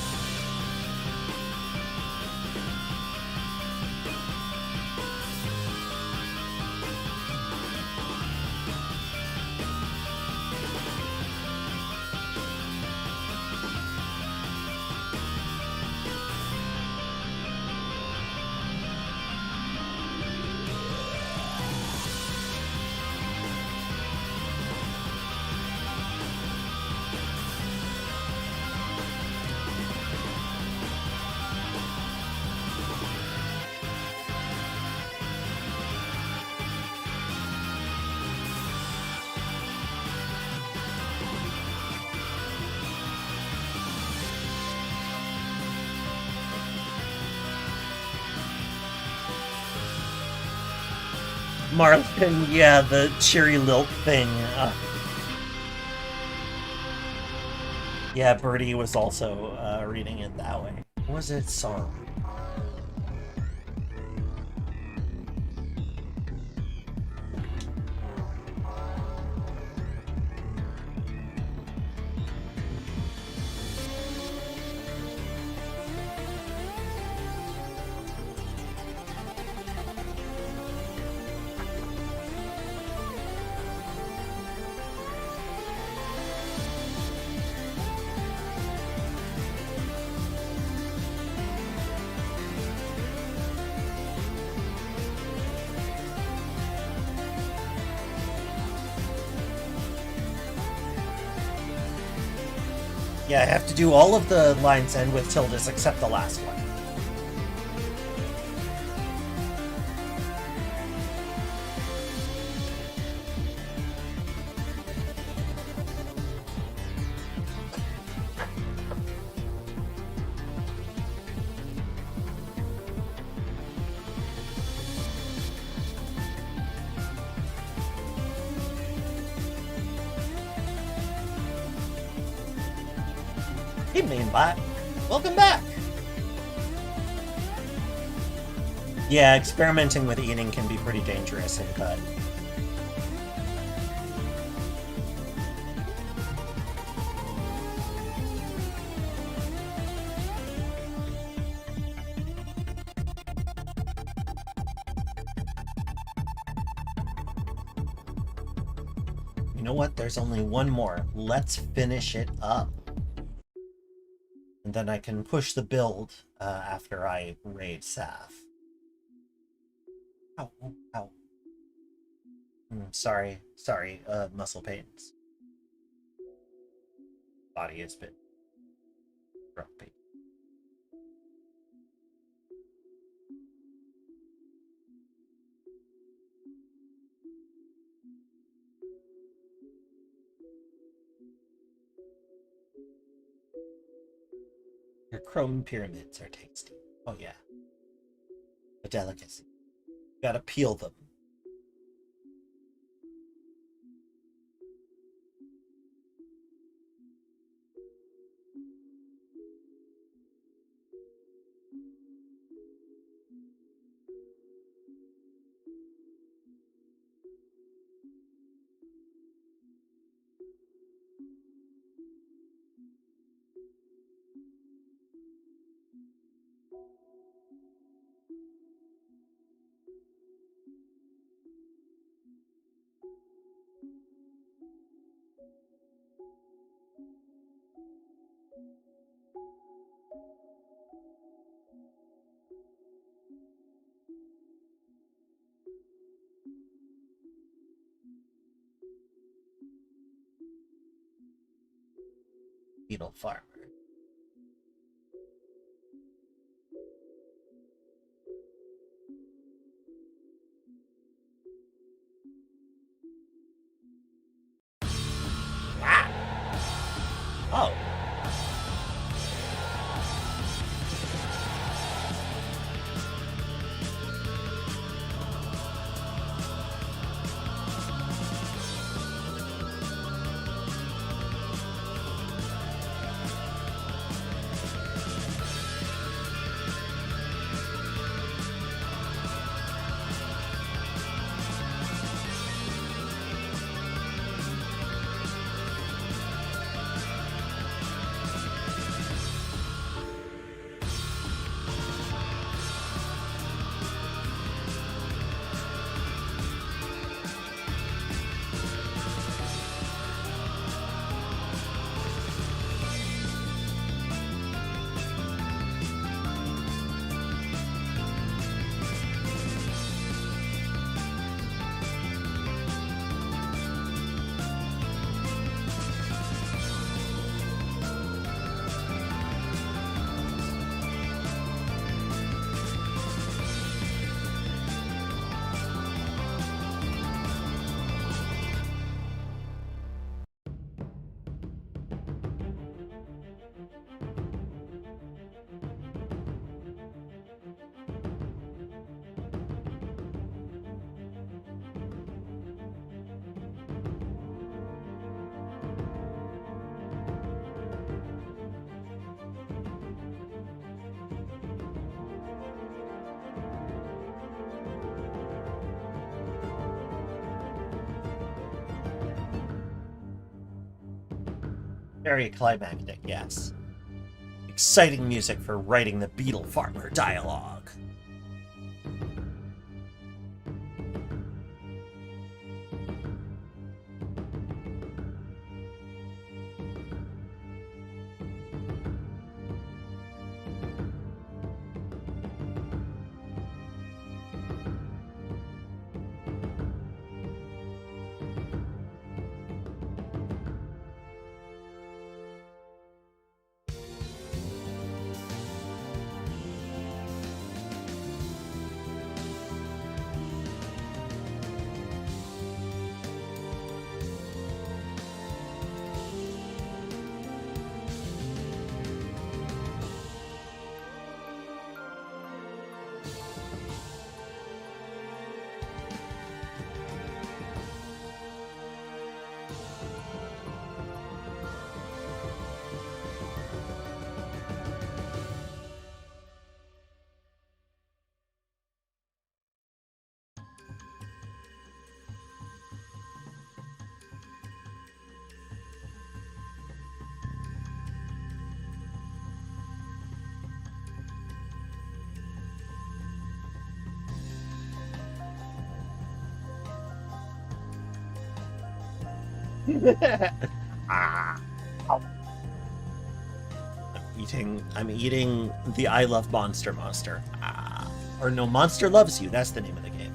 Marlin, yeah, the cherry lilt thing. Yeah, Birdie was also reading it that way. Was it sorrow? Yeah, I have to do all of the lines end with tildes except the last one. Hey, Mainbot. Welcome back! Yeah, experimenting with eating can be pretty dangerous in Qud. You know what? There's only one more. Let's finish it up. And then I can push the build after I raid Saf. Ow, ow. Sorry, muscle pains. Body has been grumpy. Your chrome pyramids are tasty. Oh yeah. A delicacy. Gotta peel them. Beetle farmer. Ah! Oh. Very climactic, yes. Exciting music for writing the Beetle Farmer dialogue. Ah. I'm eating the I Love Monster. Ah. Or no, Monster Loves You, that's the name of the game.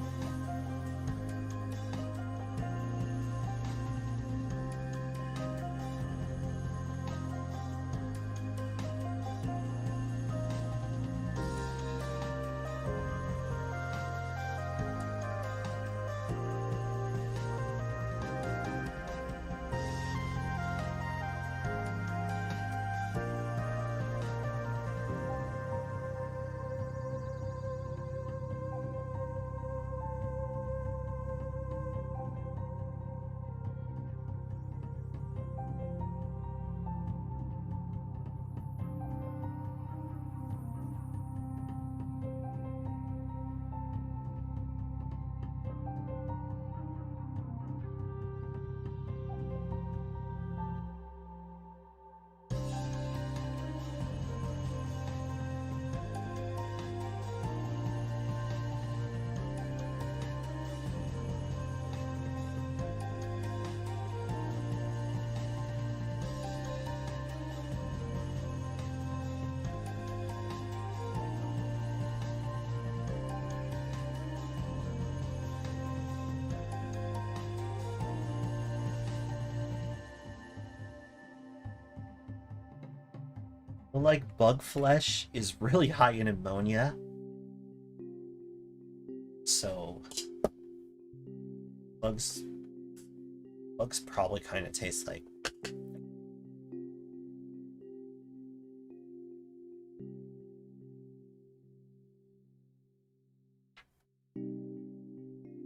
Like, bug flesh is really high in ammonia. So bugs probably kind of taste like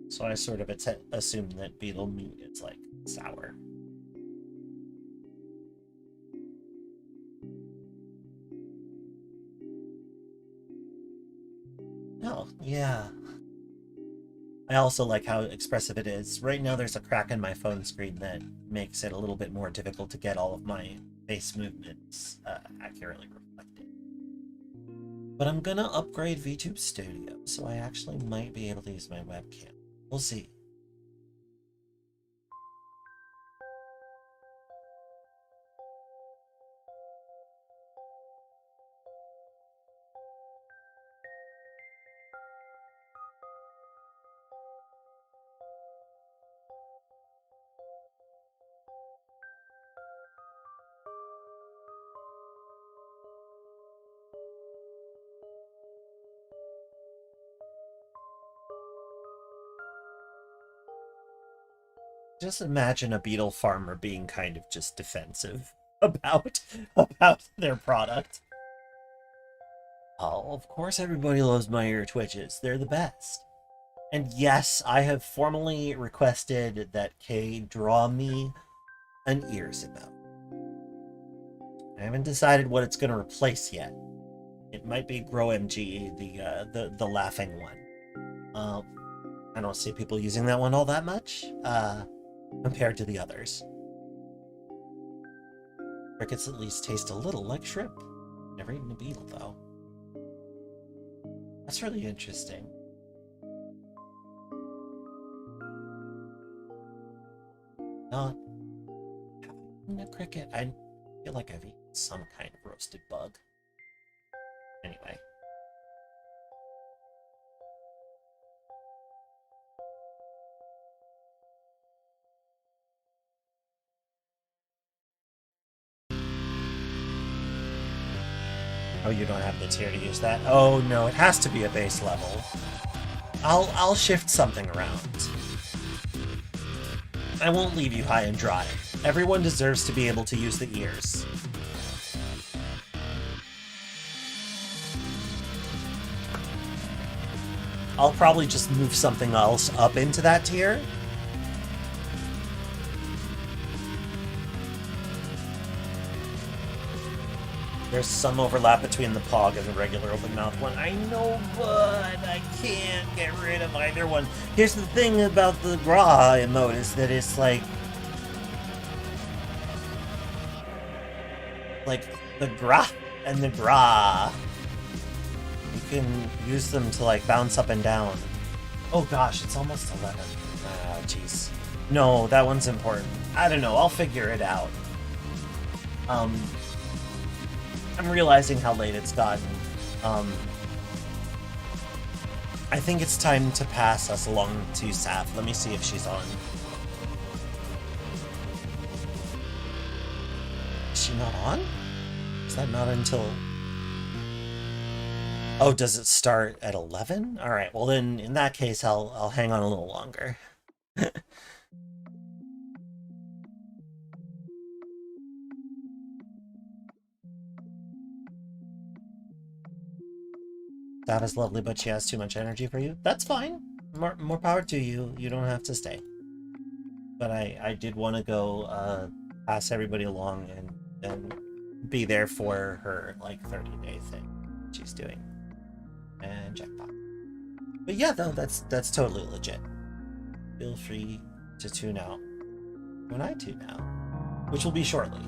so I sort of assume that beetle meat is like sour. Oh, yeah. I also like how expressive it is. Right now there's a crack in my phone screen that makes it a little bit more difficult to get all of my face movements accurately reflected. But I'm gonna upgrade VTube Studio, so I actually might be able to use my webcam. We'll see. Just imagine a beetle farmer being kind of just defensive about their product. Oh, of course everybody loves my ear twitches. They're the best. And yes, I have formally requested that Kay draw me an ears emote. I haven't decided what it's going to replace yet. It might be GrowMG, the laughing one. I don't see people using that one all that much compared to the others. Crickets at least taste a little like shrimp. Never eaten a beetle, though. That's really interesting. Not having a cricket. I feel like I've eaten some kind of roasted bug. Anyway. Oh, you don't have the tier to use that? Oh no, it has to be a base level. I'll shift something around. I won't leave you high and dry. Everyone deserves to be able to use the ears. I'll probably just move something else up into that tier. There's some overlap between the Pog and the regular open mouth one. I know, but I can't get rid of either one. Here's the thing about the Grahu emote is that it's like the Grah and the Gra. You can use them to like bounce up and down. Oh gosh, it's almost 11. Ah, jeez. No, that one's important. I don't know. I'll figure it out. I'm realizing how late it's gotten. I think it's time to pass us along to Saf. Let me see if she's on. Is she not on? Is that not until... Oh, does it start at 11? Alright, well then, in that case, I'll hang on a little longer. That is lovely, but she has too much energy for you. That's fine. More power to you. You don't have to stay. But I did want to go pass everybody along and be there for her like 30-day thing she's doing. And jackpot. But yeah, though that's totally legit. Feel free to tune out when I tune out, which will be shortly.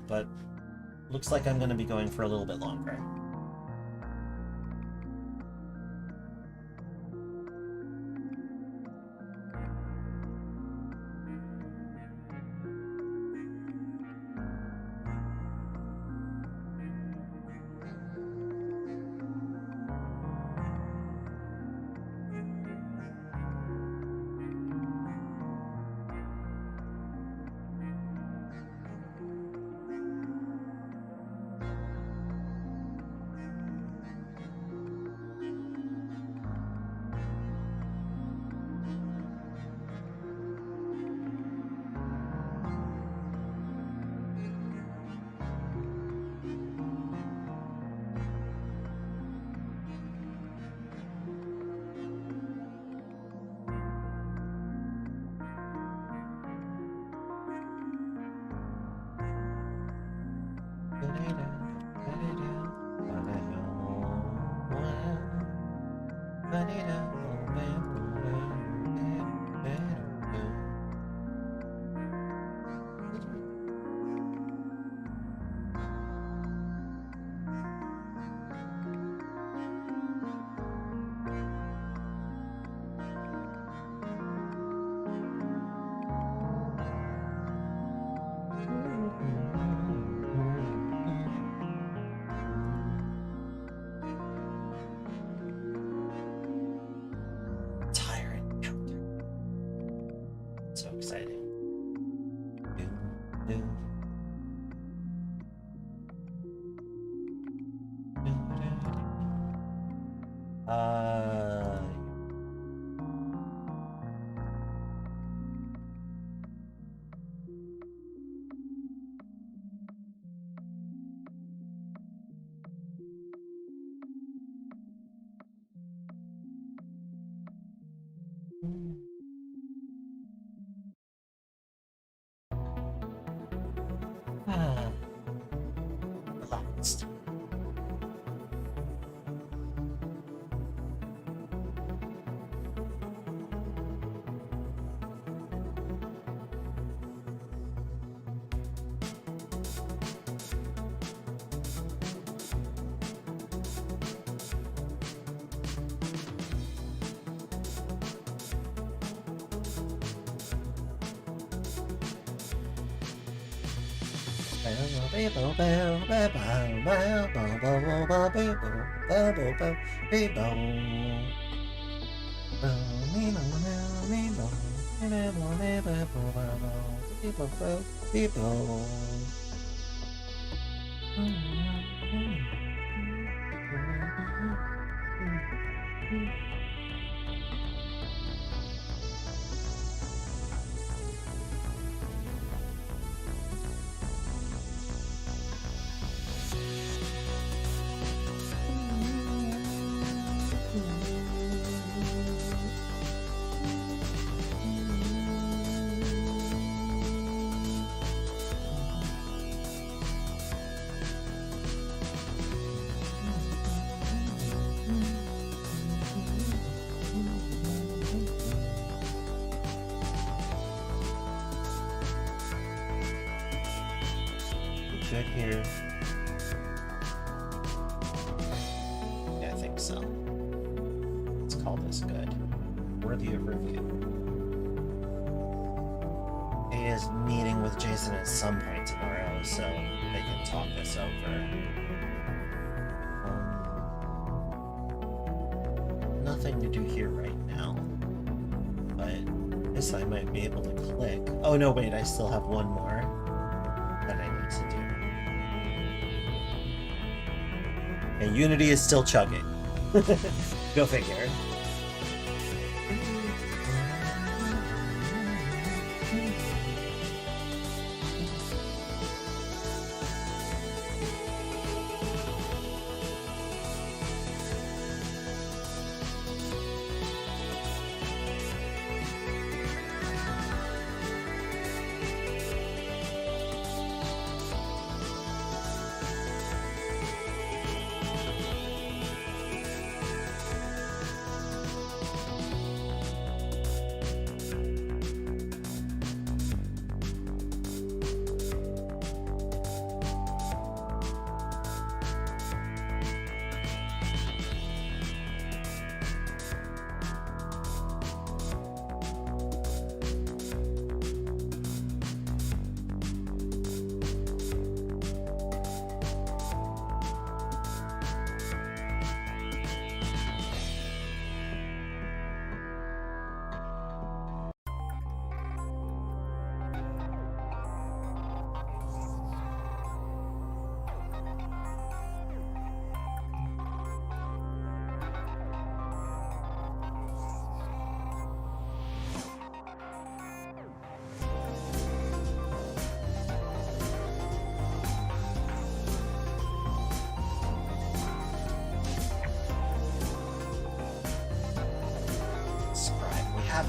But looks like I'm going to be going for a little bit longer. So exciting. Relaxed. Good here. Yeah, I think so. Let's call this good. Worthy of review. He is meeting with Jason at some point tomorrow, so they can talk this over. Nothing to do here right now, but this I might be able to click. Oh no, wait, I still have one more that I need to do. And Unity is still chugging. Go figure.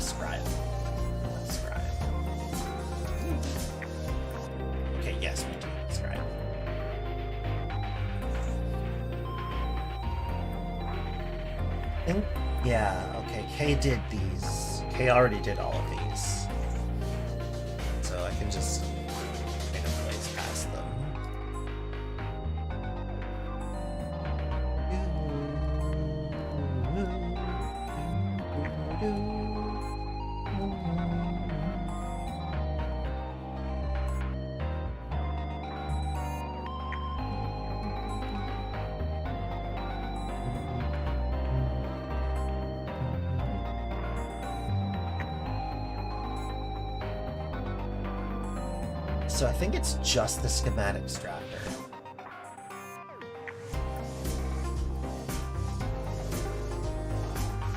Scribe. Scribe. Okay, yes, we do have Scribe. I think, yeah, okay, Kay did these. Kay already did all of these. So I can just kind of blaze past them. So I think it's just the schematic extractor.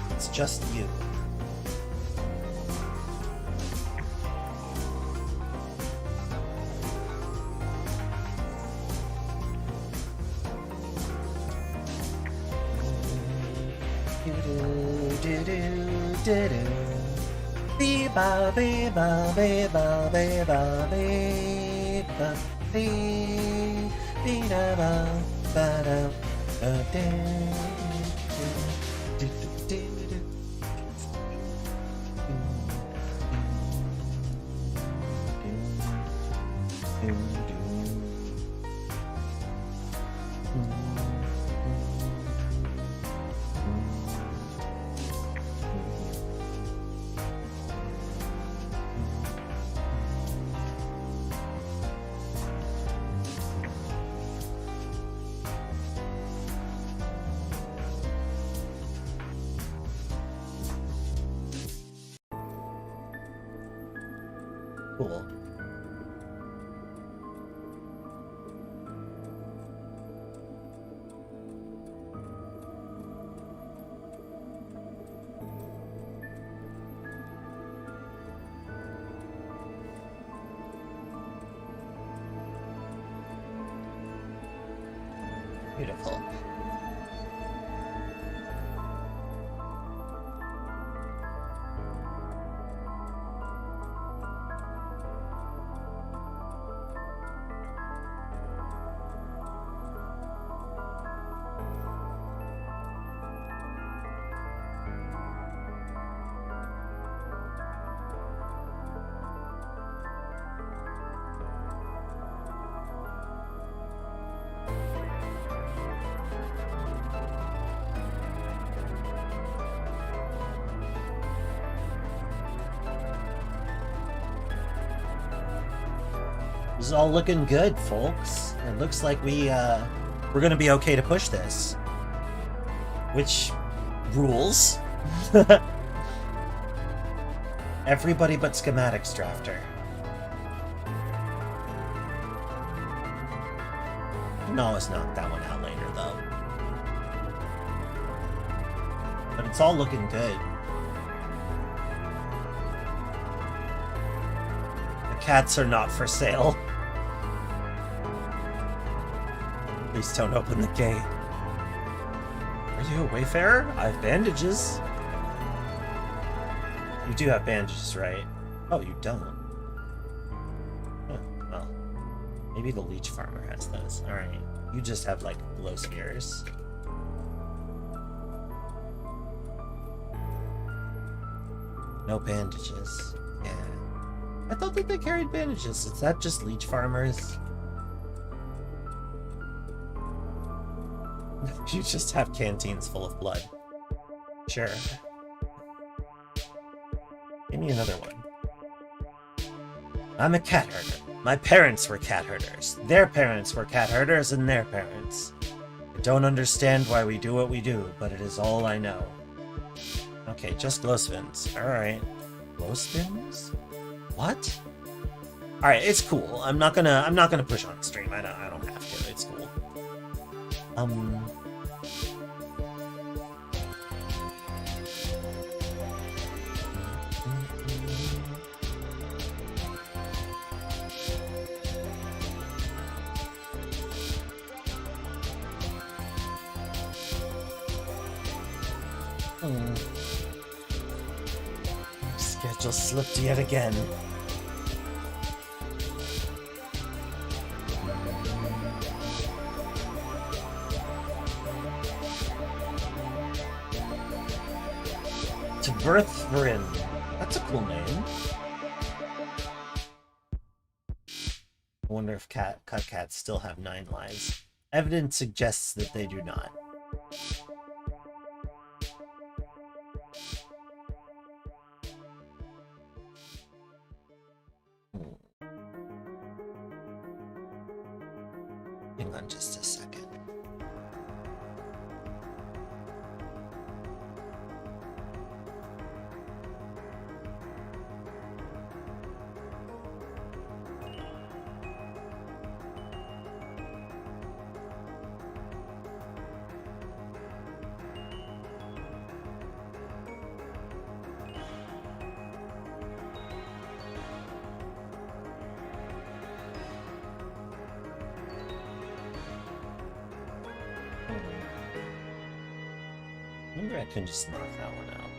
It's just you. Ba ba ba ba ba ba ba ba Cool. Beautiful. This is all looking good, folks. It looks like we're gonna be okay to push this. Which rules. Everybody but schematics drafter. You can always knock that one out later, though. But it's all looking good. The cats are not for sale. Please don't open the gate. Are you a wayfarer? I have bandages. You do have bandages, right? Oh, you don't. Huh, well, maybe the leech farmer has those. Alright. You just have, like, glow spheres. No bandages. Yeah. I thought that they carried bandages. Is that just leech farmers? You just have canteens full of blood. Sure. Give me another one. I'm a cat herder. My parents were cat herders. Their parents were cat herders and their parents. I don't understand why we do what we do, but it is all I know. Okay, just glow spins. Alright. Glow spins? What? Alright, it's cool. I'm not gonna push on stream. I don't have to. It's cool. Schedule slipped yet again. To Birthrin. That's a cool name. I wonder if cut cats still have 9 lives. Evidence suggests that they do not. Hang on just a second. Maybe I can just knock that one out.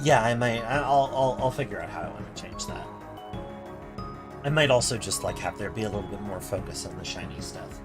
Yeah, I might. I'll figure out how I want to change that. I might also just like have there be a little bit more focus on the shiny stuff.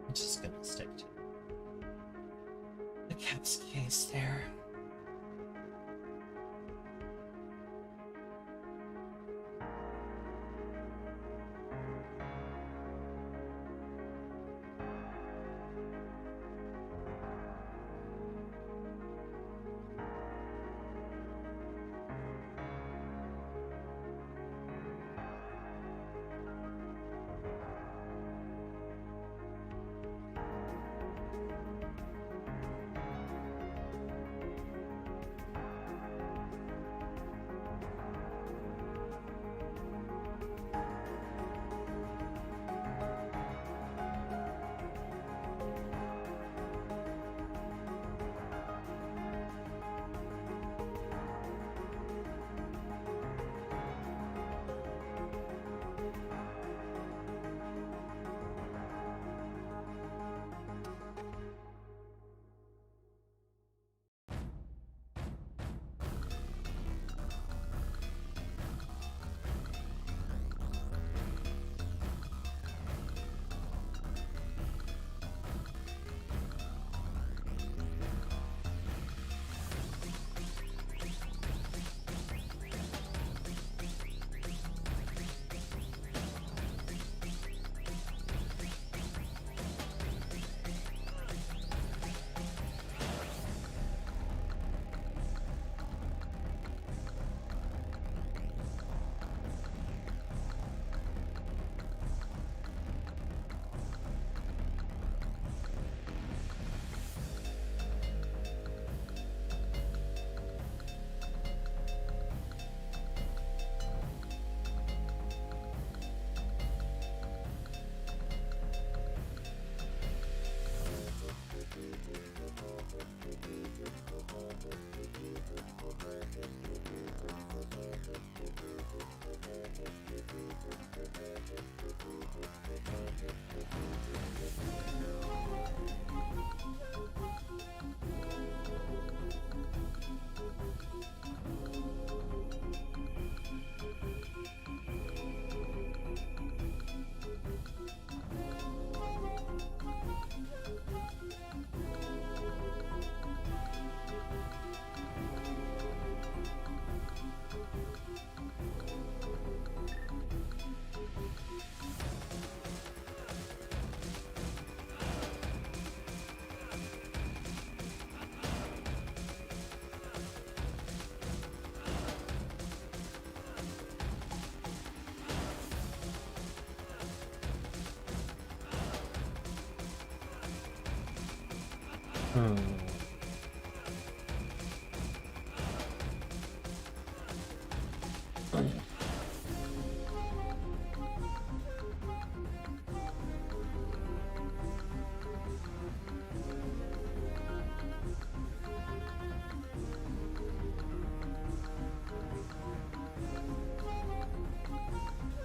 I'm just gonna stick to the cat's case there.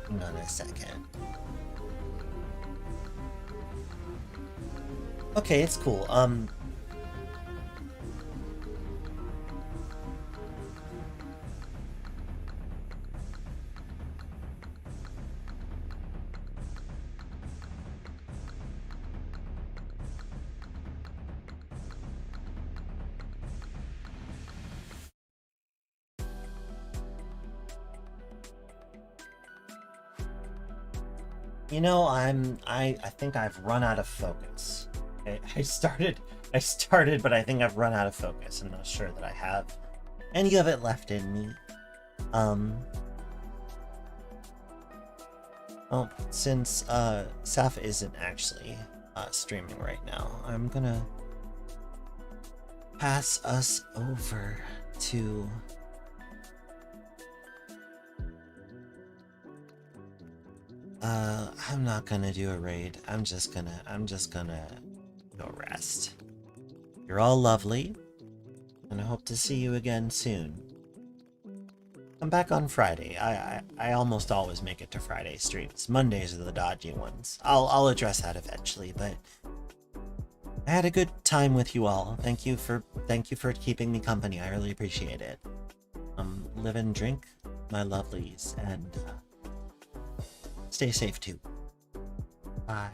Hang on a second. Okay, it's cool. You know, I think I've run out of focus. Okay, I started, but I think I've run out of focus. I'm not sure that I have any of it left in me. Well, since Saf isn't actually streaming right now, I'm gonna pass us over to I'm not gonna do a raid. I'm just gonna go rest. You're all lovely, and I hope to see you again soon. I'm back on Friday. I almost always make it to Friday streams. Mondays are the dodgy ones. I'll address that eventually, but I had a good time with you all. Thank you for keeping me company. I really appreciate it. Live and drink, my lovelies, and stay safe too. Bye.